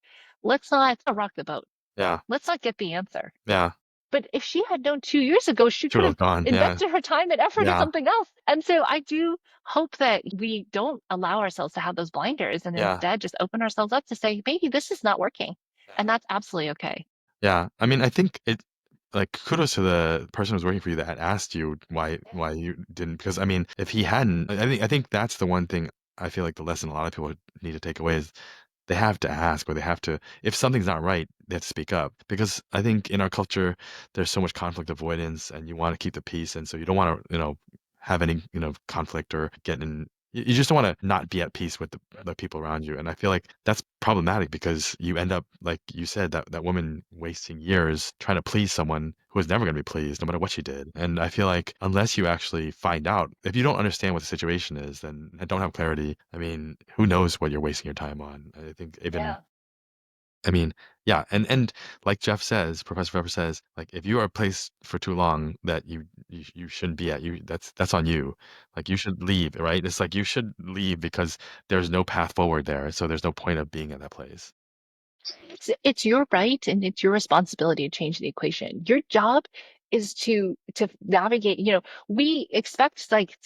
let's not rock the boat. Yeah. Let's not get the answer. Yeah. But if she had known 2 years ago, she Should could have have gone. Yeah. invested her time and effort in Yeah. something else. And so I do hope that we don't allow ourselves to have those blinders and Yeah. instead just open ourselves up to say, maybe this is not working. Yeah. And that's absolutely okay. Yeah. I mean, I think it like kudos to the person who's working for you that had asked you why you didn't because I mean, if he hadn't, I think that's the one thing I feel like the lesson a lot of people need to take away is they have to ask or they have to if something's not right, they have to speak up. Because I think in our culture there's so much conflict avoidance and you want to keep the peace and so you don't want to, have any, conflict or get in You just don't want to not be at peace with the people around you. And I feel like that's problematic because you end up, like you said, that woman wasting years trying to please someone who was never going to be pleased no matter what she did. And I feel like unless you actually find out, if you don't understand what the situation is, then and don't have clarity, I mean, who knows what you're wasting your time on? I think even Yeah. I mean, yeah, and like Jeff says, Professor Pepper says, like if you are a place for too long that you shouldn't be at, you that's on you. Like you should leave, right? It's like you should leave because there's no path forward there, so there's no point of being at that place. It's your right and it's your responsibility to change the equation. Your job is to navigate, we expect like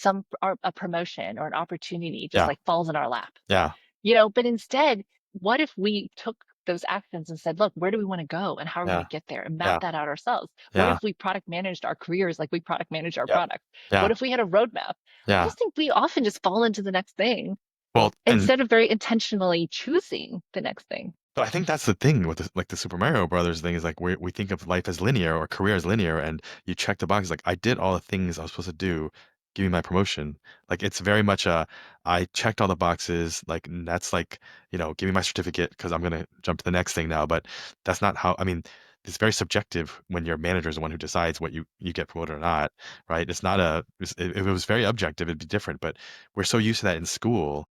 a promotion or an opportunity just Yeah, like falls in our lap. yeah, But instead, what if we took those actions and said, look, where do we want to go and how are we going yeah, to get there and map yeah, that out ourselves? What yeah, if we product managed our careers like we product manage our yeah, product? What yeah, if we had a roadmap? I yeah. just think we often just fall into the next thing Well, and instead of very intentionally choosing the next thing. but I think that's the thing with the Super Mario Brothers thing is like we think of life as linear or career as linear, and you check the box like I did all the things I was supposed to do, give me my promotion. Like it's very much a I checked all the boxes, like and that's like give me my certificate because I'm gonna jump to the next thing now. But that's not how. I mean, it's very subjective when your manager is the one who decides what you get promoted or not, right? It's not if it was very objective, it'd be different. But we're so used to that in school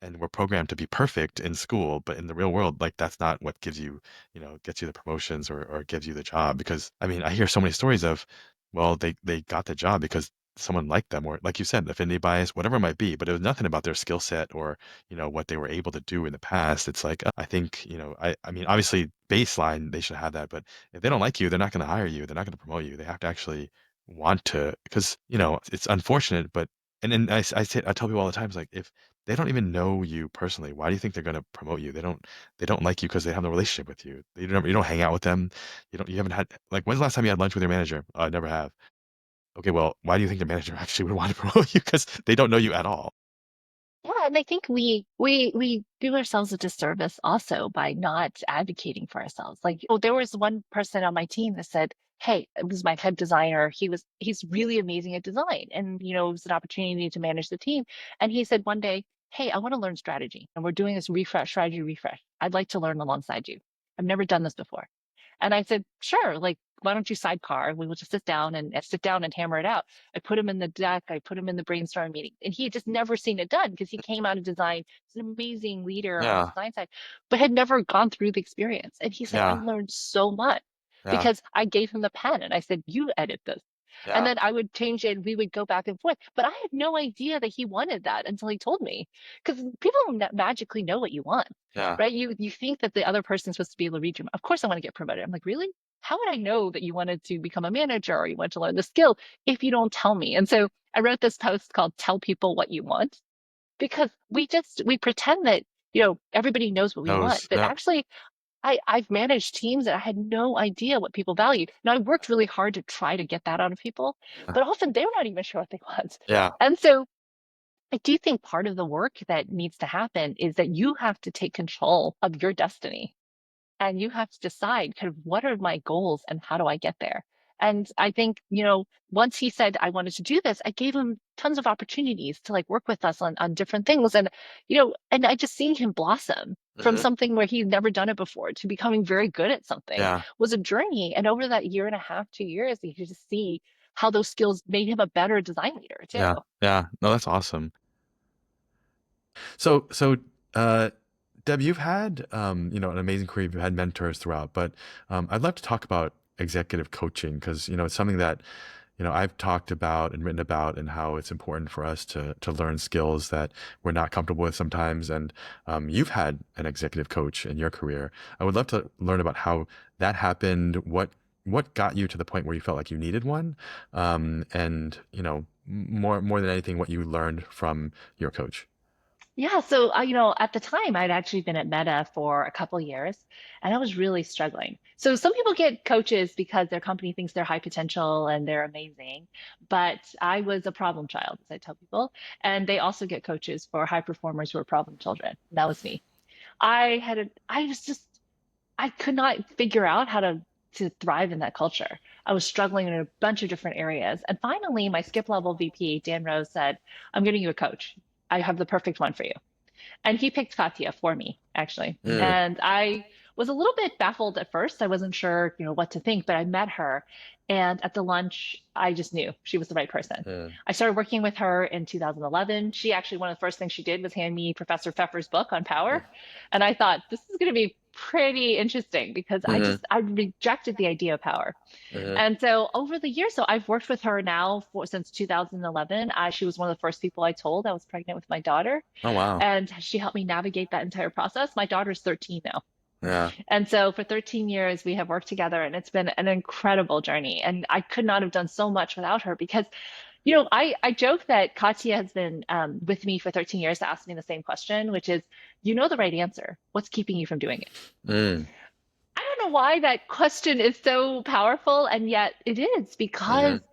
and we're programmed to be perfect in school, but in the real world, like that's not what gives you, gets you the promotions or gives you the job. Because I mean, I hear so many stories of, well, they got the job because someone liked them, or like you said, affinity bias, whatever it might be, but it was nothing about their skill set or, what they were able to do in the past. It's like I think, I mean, obviously baseline they should have that, but if they don't like you, they're not going to hire you. They're not going to promote you. They have to actually want to, because, it's unfortunate, but and then I tell people all the time, it's like if they don't even know you personally. Why do you think they're going to promote you? They don't like you because they have no relationship with you. You don't hang out with them. You haven't had like when's the last time you had lunch with your manager? I never have. Okay, well, why do you think the manager actually would want to promote you? Because they don't know you at all. Yeah, and I think we do ourselves a disservice also by not advocating for ourselves. Like, oh, there was one person on my team that said, "Hey, it was my head designer. He's really amazing at design, and it was an opportunity to manage the team." And he said one day, "Hey, I want to learn strategy, and we're doing this strategy refresh. I'd like to learn alongside you. I've never done this before." And I said, sure, like, why don't you sidecar? We will just sit down and hammer it out. I put him in the deck, I put him in the brainstorm meeting. And he had just never seen it done because he came out of design. He's an amazing leader on the Yeah, design side, but had never gone through the experience. And he said, I yeah, learned so much yeah, because I gave him the pen and I said, you edit this. And yeah, then I would change it and we would go back and forth. But I had no idea that he wanted that until he told me. Because people don't magically know what you want, yeah, right? You think that the other person's supposed to be able to read you. Of course, I want to get promoted. I'm like, really? How would I know that you wanted to become a manager or you want to learn the skill if you don't tell me? And so I wrote this post called Tell People What You Want because we pretend that, everybody knows what we want, knows. but Yeah, actually I've managed teams that I had no idea what people valued. Now I worked really hard to try to get that out of people, but often they're not even sure what they want. yeah, And so I do think part of the work that needs to happen is that you have to take control of your destiny and you have to decide kind of what are my goals and how do I get there. And I think, once he said I wanted to do this, I gave him tons of opportunities to like work with us on different things. And, and I just seeing him blossom from hmm, something where he'd never done it before to becoming very good at something yeah, was a journey. And over that year and a half, 2 years, you could just see how those skills made him a better design leader too. yeah, yeah. No, that's awesome. So, uh, Deb, you've had, an amazing career. You've had mentors throughout, but I'd love to talk about executive coaching because, it's something that, I've talked about and written about and how it's important for us to learn skills that we're not comfortable with sometimes. And you've had an executive coach in your career. I would love to learn about how that happened. What got you to the point where you felt like you needed one, and more than anything, what you learned from your coach. Yeah, so at the time I'd actually been at Meta for a couple years and I was really struggling. So some people get coaches because their company thinks they're high potential and they're amazing, but I was a problem child, as I tell people, and they also get coaches for high performers who are problem children. That was me. I was just I could not figure out how to thrive in that culture. I was struggling in a bunch of different areas. And finally, my skip level VP, Dan Rose, said, I'm getting you a coach. I have the perfect one for you. And he picked Katya for me, actually. Mm, And I was a little bit baffled at first. I wasn't sure, what to think, but I met her. And at the lunch, I just knew she was the right person. mm, I started working with her in 2011. She actually, one of the first things she did was hand me Professor Pfeffer's book on power. And I thought, this is going to be pretty interesting because mm, I rejected the idea of power. mm. And so over the years, so I've worked with her now since 2011. She was one of the first people I told I was pregnant with my daughter, Oh wow. and she helped me navigate that entire process. My daughter's 13 now. Yeah. And so for 13 years, we have worked together, and it's been an incredible journey. And I could not have done so much without her because, I joke that Katya has been with me for 13 years to ask me the same question, which is, you know the right answer. What's keeping you from doing it? Mm, I don't know why that question is so powerful, and yet it is because mm,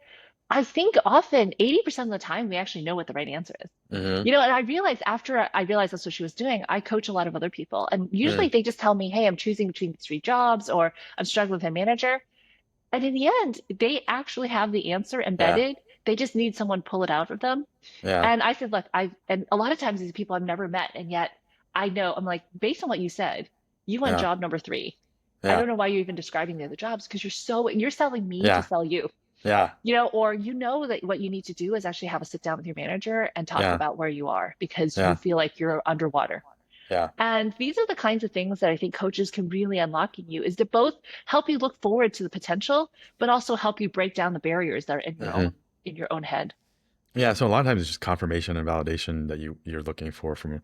I think often 80% of the time we actually know what the right answer is. mm, And I realized after I realized that's what she was doing, I coach a lot of other people. And usually mm. they just tell me, hey, I'm choosing between these three jobs or I'm struggling with a manager. And in the end, they actually have the answer Yeah. embedded. They just need someone pull it out of them. Yeah. And I said, look, and a lot of times these people I've never met. And yet I know, I'm like, based on what you said, you want Yeah. job number three. I Yeah. don't know why you're even describing the other jobs because you're selling me to Yeah. sell you, Yeah. or that what you need to do is actually have a sit down with your manager and talk Yeah. about where you are because you Yeah. feel like you're underwater. Yeah. And these are the kinds of things that I think coaches can really unlock in you is to both help you look forward to the potential, but also help you break down the barriers that are Hmm. in your own head. Yeah, so a lot of times it's just confirmation and validation that you're looking for from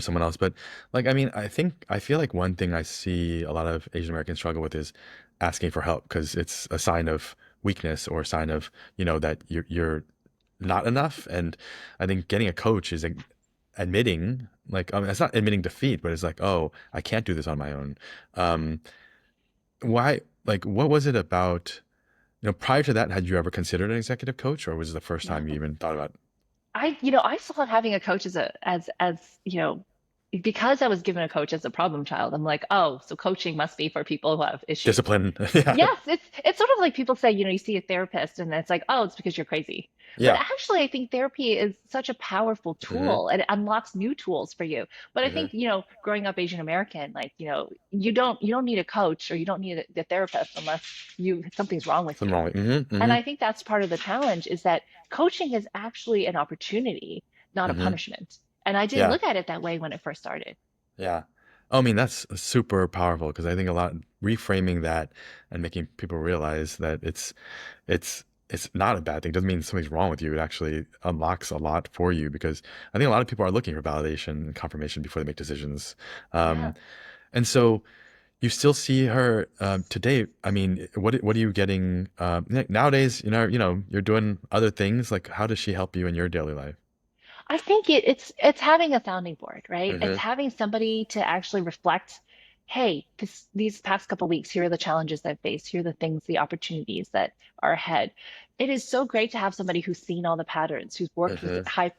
someone else. But like, I mean, I feel like one thing I see a lot of Asian Americans struggle with is asking for help because it's a sign of weakness or a sign of, that you're not enough. And I think getting a coach is like admitting, like, it's not admitting defeat, but it's like, oh, I can't do this on my own. Um, why, like, what was it about? Prior to that, had you ever considered an executive coach, or was it the first time you No. even thought about I thought having a coach because I was given a coach as a problem child, I'm like, oh, so coaching must be for people who have issues. discipline? Yeah, Yes, it's sort of like people say, you see a therapist and it's like, oh, it's because you're crazy. But yeah, actually, I think therapy is such a powerful hmm, tool and it unlocks new tools for you. But I hmm, think, growing up Asian American, like, you don't need a coach or you don't need a therapist unless something's wrong with something you. wrong with, hmm, And hmm, I think that's part of the challenge is that coaching is actually an opportunity, not a hmm, punishment. And I didn't yeah, look at it that way when it first started. yeah. Oh, I mean, that's super powerful because I think a lot reframing that and making people realize that it's not a bad thing doesn't mean something's wrong with you. It actually unlocks a lot for you because I think a lot of people are looking for validation and confirmation before they make decisions. Yeah. Um, and so you still see her today. I mean, what are you getting nowadays? You're doing other things. Like, how does she help you in your daily life? I think it's having a sounding board, right? It's Hmm. having somebody to actually reflect, hey, these past couple weeks, here are the challenges I've faced, here are the things, the opportunities that are ahead. It is so great to have somebody who's seen all the patterns, who's worked with Hmm. high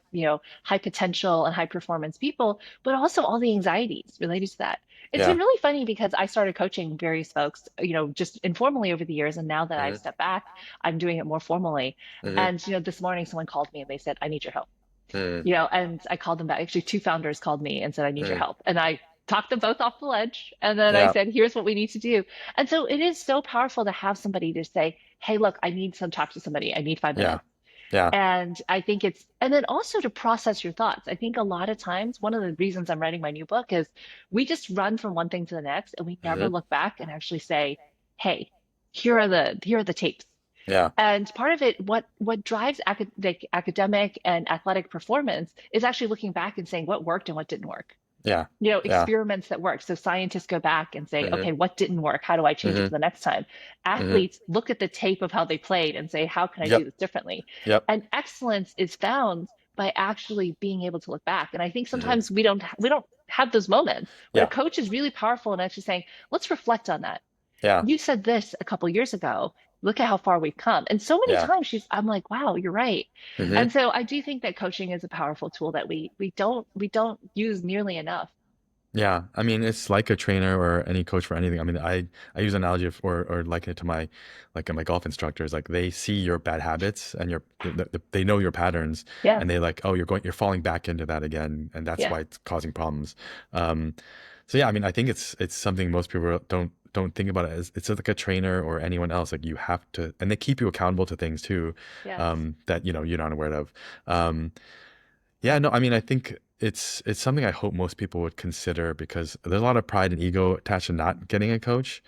potential and high performance people, but also all the anxieties related to that. It's been Yeah. really funny because I started coaching various folks, just informally over the years, and now that I've Hmm. stepped back, I'm doing it more formally. Hmm. And this morning someone called me and they said, I need your help. Hmm. And I called them back. Actually, two founders called me and said, I need your Hmm. help. And I talked them both off the ledge. And then I Yeah. said, here's what we need to do. And so it is so powerful to have somebody to say, hey, look, I need some talk to somebody. I need five Yeah. minutes. Yeah. And I think and then also to process your thoughts. I think a lot of times, one of the reasons I'm writing my new book is we just run from one thing to the next and we never Hmm. look back and actually say, hey, here are the tapes. Yeah. And part of it, what drives academic and athletic performance is actually looking back and saying what worked and what didn't work. Yeah. Yeah. Experiments that work. So scientists go back and say, Hmm. okay, what didn't work? How do I change it Hmm. for the next time? Hmm. Athletes look at the tape of how they played and say, how can I do Yep. this differently? Yep. And excellence is found by actually being able to look back. And I think Hmm. sometimes we don't have those moments, but a Yeah. coach is really powerful in actually saying, let's reflect on that. Yeah. You said this a couple years ago. Look at how far we've come. And so many Yeah. times I'm like, wow, you're right. Hmm. And so I do think that coaching is a powerful tool that we don't use nearly enough. Yeah, I mean it's like a trainer or any coach for anything. I mean, I use an analogy of, or liken it to my my golf instructors. Like they see your bad habits and they know your patterns, Yeah, and they like, oh, you're falling back into that again, and that's yeah. why it's causing problems. Um, so yeah, I mean, I think it's something most people don't think about it as it's like a trainer or anyone else. Like you have to, and they keep you accountable to things too, Yes. that you're not aware of. Um, yeah, no, I mean, I think it's something I hope most people would consider because there's a lot of pride and ego attached to not getting a coach.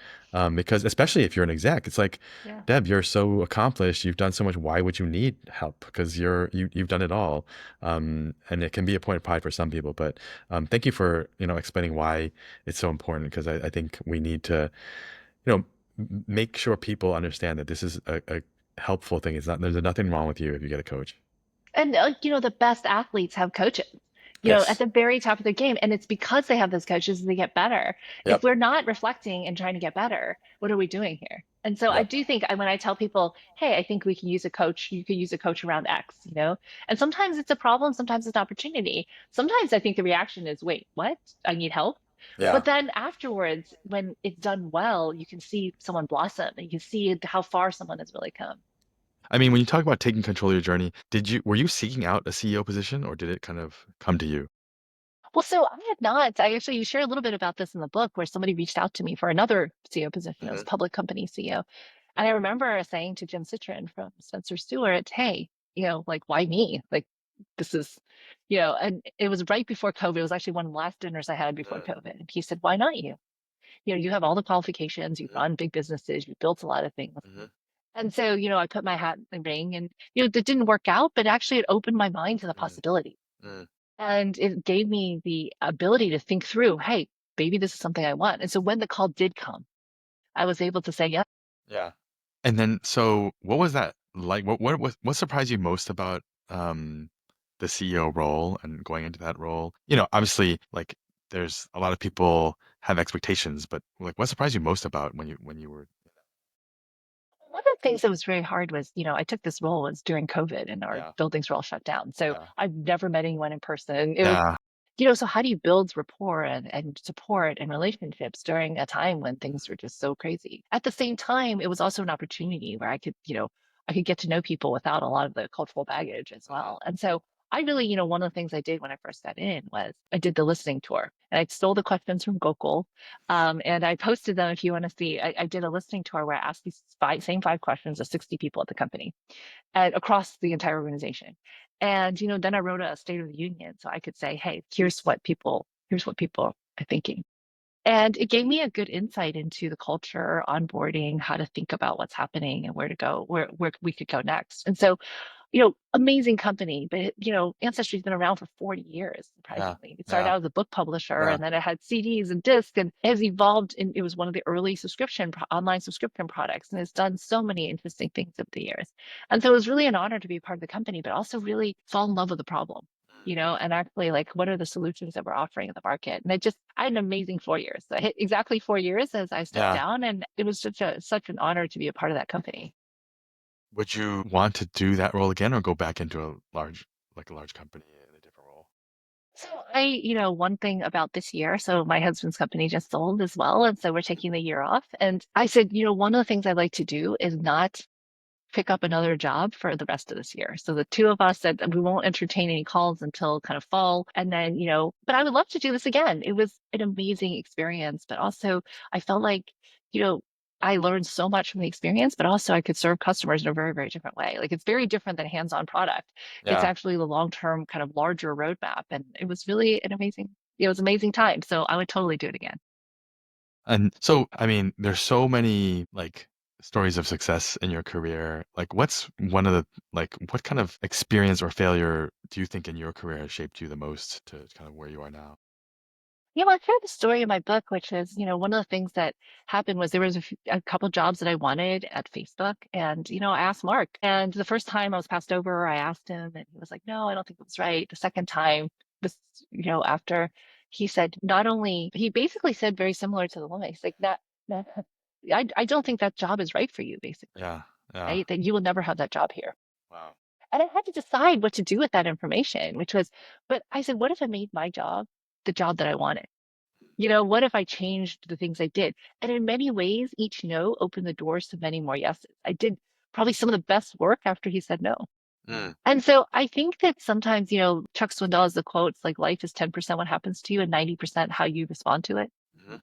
Because especially if you're an exec, it's like, Yeah. Deb, you're so accomplished, you've done so much. Why would you need help? Because you've done it all. And it can be a point of pride for some people. But thank you for explaining why it's so important. Because I think we need to make sure people understand that this is a helpful thing. It's not there's nothing wrong with you if you get a coach. And the best athletes have coaches, at Yes. the very top of their game. And it's because they have those coaches they get better. If Yep. we're not reflecting and trying to get better, what are we doing here? And so I Yep. do think when I tell people, hey, I think we can use a coach, you could use a coach around X, and sometimes it's a problem, sometimes it's an opportunity. Sometimes I think the reaction is, wait, what? I need help. Yeah. But then afterwards, when it's done well, you can see someone blossom and you can see how far someone has really come. I mean, when you talk about taking control of your journey, were you seeking out a CEO position or did it kind of come to you? Well, so I had not. I actually, you share a little bit about this in the book where somebody reached out to me for another CEO position. It was Hmm. a public company CEO. And I remember saying to Jim Citrin from Spencer Stewart, hey, like, why me? Like, this is, and it was right before COVID. It was actually one of the last dinners I had before COVID. And he said, why not you? You have all the qualifications, you've Hmm. run big businesses, you've built a lot of things. Hmm. And so, I put my hat in the ring and, that didn't work out, but actually it opened my mind to the Hmm. possibility. Hmm. And it gave me the ability to think through, hey, maybe this is something I want. And so when the call did come, I was able to say, yeah. Yeah. And then, so what was that like? What surprised you most about the CEO role and going into that role? Obviously, like there's a lot of people have expectations, but like what surprised you most about when you were? One of the things that was very hard was, I took this role was during COVID and our Yeah. buildings were all shut down. So Yeah. I've never met anyone in person. It was, Yeah. so how do you build rapport and support and relationships during a time when things were just so crazy? At the same time, it was also an opportunity where I could get to know people without a lot of the cultural baggage as Hmm. well. And so I really, one of the things I did when I first got in was I did the listening tour and I stole the questions from Gokul. And I posted them if you want to see. I did a listening tour where I asked these same five questions of 60 people at the company and across the entire organization. And then I wrote a State of the Union so I could say, hey, here's what people are thinking. And it gave me a good insight into the culture, onboarding, how to think about what's happening and where to go, where we could go next. And so amazing company, but Ancestry's been around for 40 years, Yeah. surprisingly. It started Yeah. out as a book publisher Yeah. and then it had CDs and discs and has evolved and it was one of the early online subscription products and has done so many interesting things over the years. And so it was really an honor to be part of the company, but also really fall in love with the problem. And actually like what are the solutions that we're offering in the market? And I had an amazing 4 years. I hit exactly 4 years as I stepped Yeah. down and it was such an honor to be a part of that company. Would you want to do that role again or go back into a large company in a different role? So one thing about this year, so my husband's company just sold as well. And so we're taking the year off. And I said, one of the things I'd like to do is not pick up another job for the rest of this year. So the two of us said that we won't entertain any calls until kind of fall. And then, but I would love to do this again. It was an amazing experience, but also I felt like, you know, I learned so much from the experience, but also I could serve customers in a very, very different way. Like it's very different than hands-on product. It's Yeah. actually the long-term kind of larger roadmap. And it was really it was amazing time. So I would totally do it again. And so, I mean, there's so many like stories of success in your career. Like, what's one of the what kind of experience or failure do you think in your career has shaped you the most to kind of where you are now? Yeah, well, I shared the story in my book, which is, one of the things that happened was there was a couple jobs that I wanted at Facebook. And, I asked Mark. And the first time I was passed over, I asked him, and he was like, no, I don't think it was right. The second time, this, after he said, not only, he basically said very similar to the woman. He's like, not I don't think that job is right for you, basically, Yeah. Yeah. right? That you will never have that job here. Wow. And I had to decide what to do with that information, which was, but I said, what if I made my job the job that I wanted? What if I changed the things I did? And in many ways, each no opened the doors to many more yeses. I did probably some of the best work after he said no. Mm, And so I think that sometimes, Chuck Swindoll has the quotes like life is 10% what happens to you and 90% how you respond to it. mhm.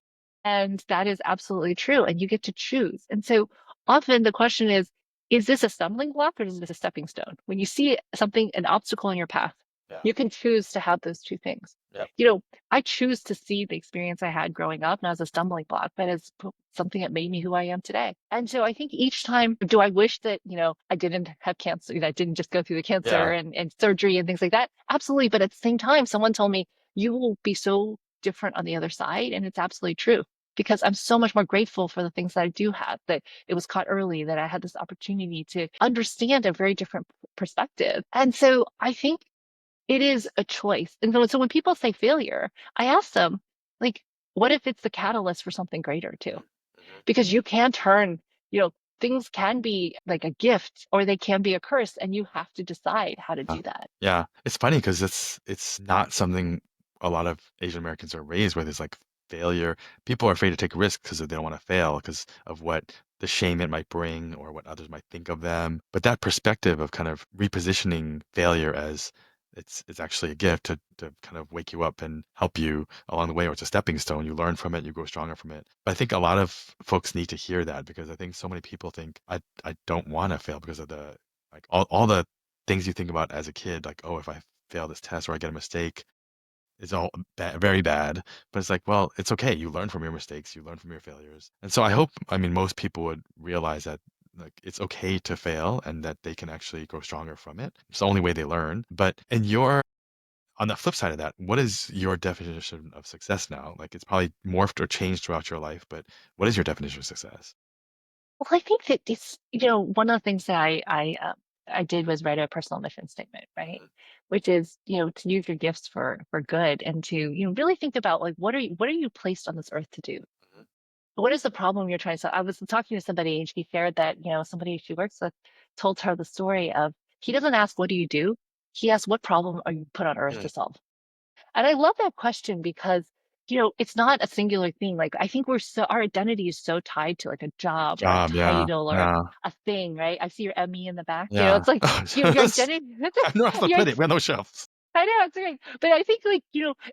And that is absolutely true. And you get to choose. And so often the question is this a stumbling block or is this a stepping stone? When you see something, an obstacle in your path, Yeah. you can choose to have those two things. Yep. You know, I choose to see the experience I had growing up not as a stumbling block, but as something that made me who I am today. And so I think each time, do I wish that, I didn't have cancer, that I didn't just go through the cancer Yeah. and surgery and things like that? Absolutely. But at the same time, someone told me, you will be so different on the other side. And it's absolutely true because I'm so much more grateful for the things that I do have, that it was caught early, that I had this opportunity to understand a very different perspective. And so I think it is a choice. And so when people say failure, I ask them, like, what if it's the catalyst for something greater too? Mhm, mhm. Because you can turn, you know, things can be like a gift or they can be a curse, and you have to decide how to Yeah. do that. Yeah. It's funny because it's not something a lot of Asian Americans are raised with. It's like failure. People are afraid to take risks because they don't want to fail because of what the shame it might bring or what others might think of them. But that perspective of kind of repositioning failure as it's actually a gift to kind of wake you up and help you along the way, or it's a stepping stone. You learn from it, you grow stronger from it. But I think a lot of folks need to hear that because I think so many people think I don't want to fail because of the like all the things you think about as a kid, like, oh, if I fail this test or I get a mistake, it's all very bad. But it's like, well, it's okay. You learn from your mistakes, you learn from your failures. And so I hope, I mean, most people would realize that like it's okay to fail and that they can actually grow stronger from it. It's the only way they learn. But in your on the flip side of that, what is your definition of success now? Like it's probably morphed or changed throughout your life, but what is your definition of success? Well, I think that it's, one of the things that I did was write a personal mission statement, right? Mhm, Which is, to use your gifts for good and to, really think about like what are you placed on this earth to do? mhm, What is the problem you're trying to solve? I was talking to somebody and she shared that, somebody she works with told her the story of he doesn't ask what do you do? He asks what problem are you put on earth mhm. to solve? And I love that question because, it's not a singular thing. Like I think our identity is so tied to like a job or a Job, yeah, title or yeah, a thing, right? I see your Emmy in the back. yeah. It's like your identity, I know how to your put it. We have no shelves. I know it's great, but I think like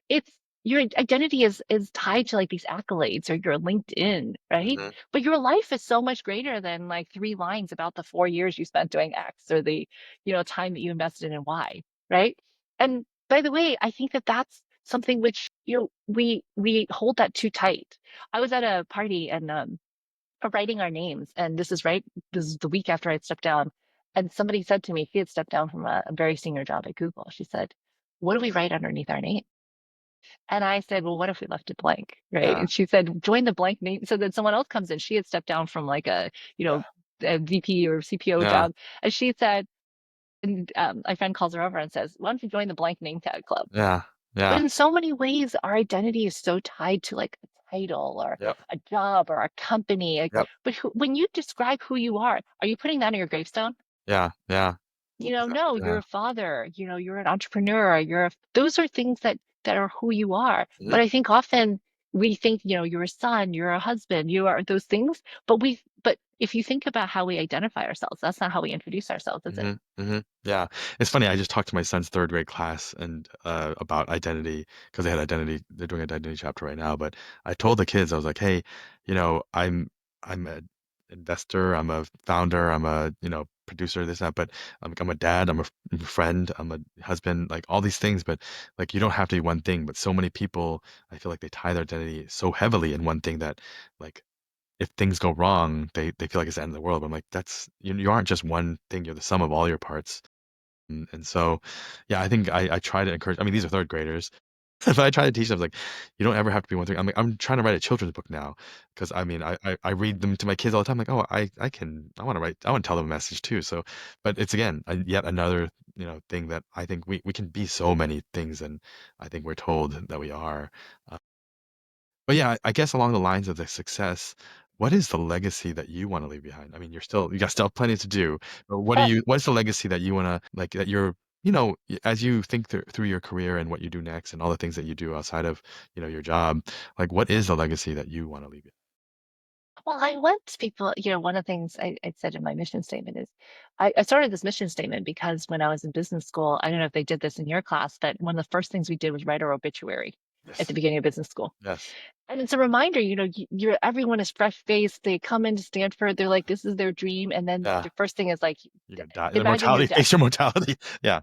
it's your identity is tied to like these accolades or your LinkedIn, right? Mhm, But your life is so much greater than like three lines about the 4 years you spent doing X or the time that you invested in Y, right? And by the way, I think that that's something which we hold that too tight. I was at a party and for writing our names. And this is the week after I'd stepped down. And somebody said to me, she had stepped down from a very senior job at Google. She said, what do we write underneath our name? And I said, well, what if we left it blank? Right. yeah, And she said, join the blank name. So then someone else comes in. She had stepped down from like yeah, a VP or CPO yeah, job. And she said, and my friend calls her over and says, why don't you join the blank name tag club? yeah, But yeah, in so many ways, our identity is so tied to like a title or yep, a job or a company. Like, yep, but when you describe who you are you putting that on your gravestone? yeah, yeah, No, you're yeah, a father, you're an entrepreneur, those are things that are who you are. mhm, But I think often we think, you're a son, you're a husband, you are those things. But if you think about how we identify ourselves, that's not how we introduce ourselves, is it? mhm, mhm, yeah. It's funny, I just talked to my son's 3rd grade class and, about identity because they're doing identity chapter right now, but I told the kids, I was like, "Hey, I'm a investor, I'm a founder, I'm a, producer, this, that, but I'm a dad, I'm a friend, I'm a husband, like, all these things, but, like, you don't have to be one thing." But so many people, I feel like they tie their identity so heavily in one thing that, like, if things go wrong, they feel like it's the end of the world. But I'm like, that's you aren't just one thing. You're the sum of all your parts. And so, yeah, I think I try to encourage. I mean, these are 3rd graders, but I try to teach them like, you don't ever have to be one thing. I'm trying to write a children's book now because I mean, I read them to my kids all the time. Like, oh, I want to write. I want to tell them a message too. So, but it's again yet another thing that I think we can be so many things, and I think we're told that we are. Uh, but yeah, I guess along the lines of the success, what is the legacy that you wanna leave behind? I mean, you got still plenty to do, but what is the legacy that you wanna like, that you're as you think through your career and what you do next and all the things that you do outside of, your job, like what is the legacy that you want to leave? Well, I want people, one of the things I said in my mission statement is I started this mission statement because when I was in business school, I don't know if they did this in your class, but one of the first things we did was write our obituary at the Yes. beginning of business school. Yes. And it's a reminder, everyone is fresh faced. They come into Stanford, they're like, this is their dream. And then Yeah. the first thing is like, You're gonna die. The imagine your mortality, death. face your mortality. Yeah.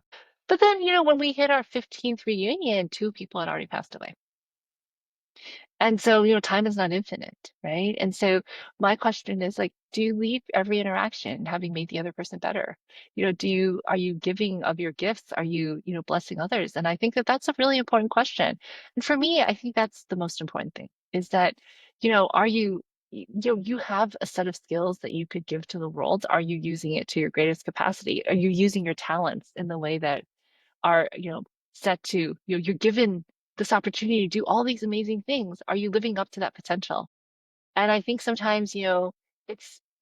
But then, when we hit our 15th reunion, two people had already passed away. And so, time is not infinite, right? And so my question is like, do you leave every interaction having made the other person better? Are you giving of your gifts? Are you, blessing others? And I think that that's a really important question. And for me, I think that's the most important thing is that, are you, you have a set of skills that you could give to the world. Are you using it to your greatest capacity? Are you using your talents in the way that are, set to, you're given this opportunity to do all these amazing things. Are you living up to that potential? And I think sometimes,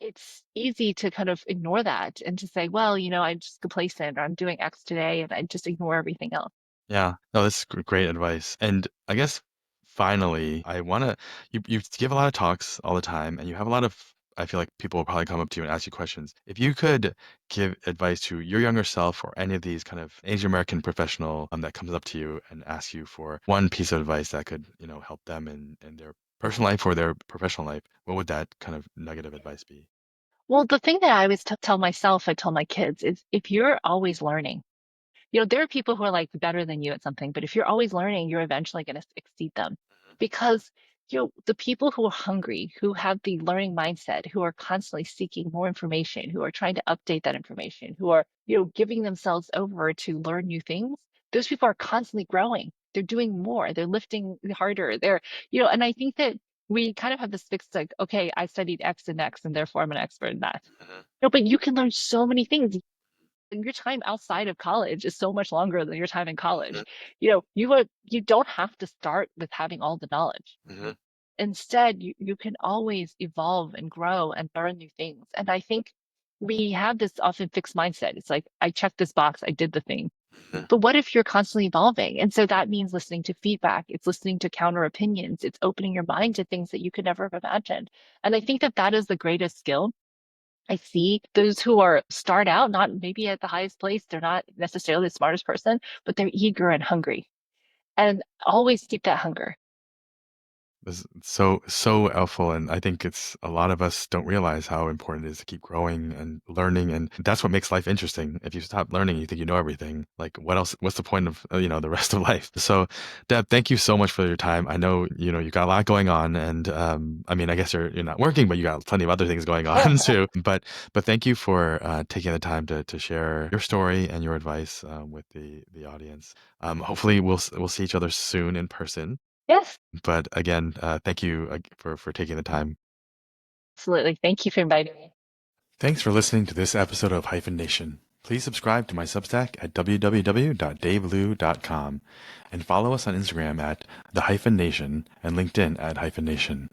it's easy to kind of ignore that and to say, well, I'm just complacent or I'm doing X today and I just ignore everything else. Yeah, no, this is great advice. And I guess finally, I want to, you give a lot of talks all the time, and you have a lot of, I feel like people will probably come up to you and ask you questions. If you could give advice to your younger self or any of these kind of Asian American professional that comes up to you and asks you for one piece of advice that could, help them in their personal life or their professional life, what would that kind of nugget of advice be? Well, the thing that I always tell myself, I tell my kids is if you're always learning, there are people who are like better than you at something, but if you're always learning, you're eventually going to exceed them because the people who are hungry, who have the learning mindset, who are constantly seeking more information, who are trying to update that information, who are, giving themselves over to learn new things, those people are constantly growing. They're doing more, they're lifting harder. And I think that we kind of have this fixed like, okay, I studied X and X, and therefore I'm an expert in that. Mhm. No, but you can learn so many things your time outside of college is so much longer than your time in college. Mhm. You don't have to start with having all the knowledge. Mhm. Instead, you can always evolve and grow and learn new things. And I think we have this often fixed mindset. It's like, I checked this box, I did the thing. Mhm. But what if you're constantly evolving? And so that means listening to feedback. It's listening to counter opinions. It's opening your mind to things that you could never have imagined. And I think that that is the greatest skill I see those who are start out not maybe at the highest place. They're not necessarily the smartest person, but they're eager and hungry. And always keep that hunger. This is so helpful, and I think it's a lot of us don't realize how important it is to keep growing and learning, and that's what makes life interesting. If you stop learning, you think you know everything. Like, what else? What's the point of the rest of life? So, Deb, thank you so much for your time. I know you got a lot going on, and I mean, I guess you're not working, but you got plenty of other things going on too. But thank you for taking the time to share your story and your advice with the audience. Hopefully, we'll see each other soon in person. Yes, But again, thank you for taking the time. absolutely. Thank you for inviting me. Thanks for listening to this episode of Hyphen Nation. Please subscribe to my Substack at www.davelu.com and follow us on Instagram at the Hyphen Nation and LinkedIn at Hyphen Nation.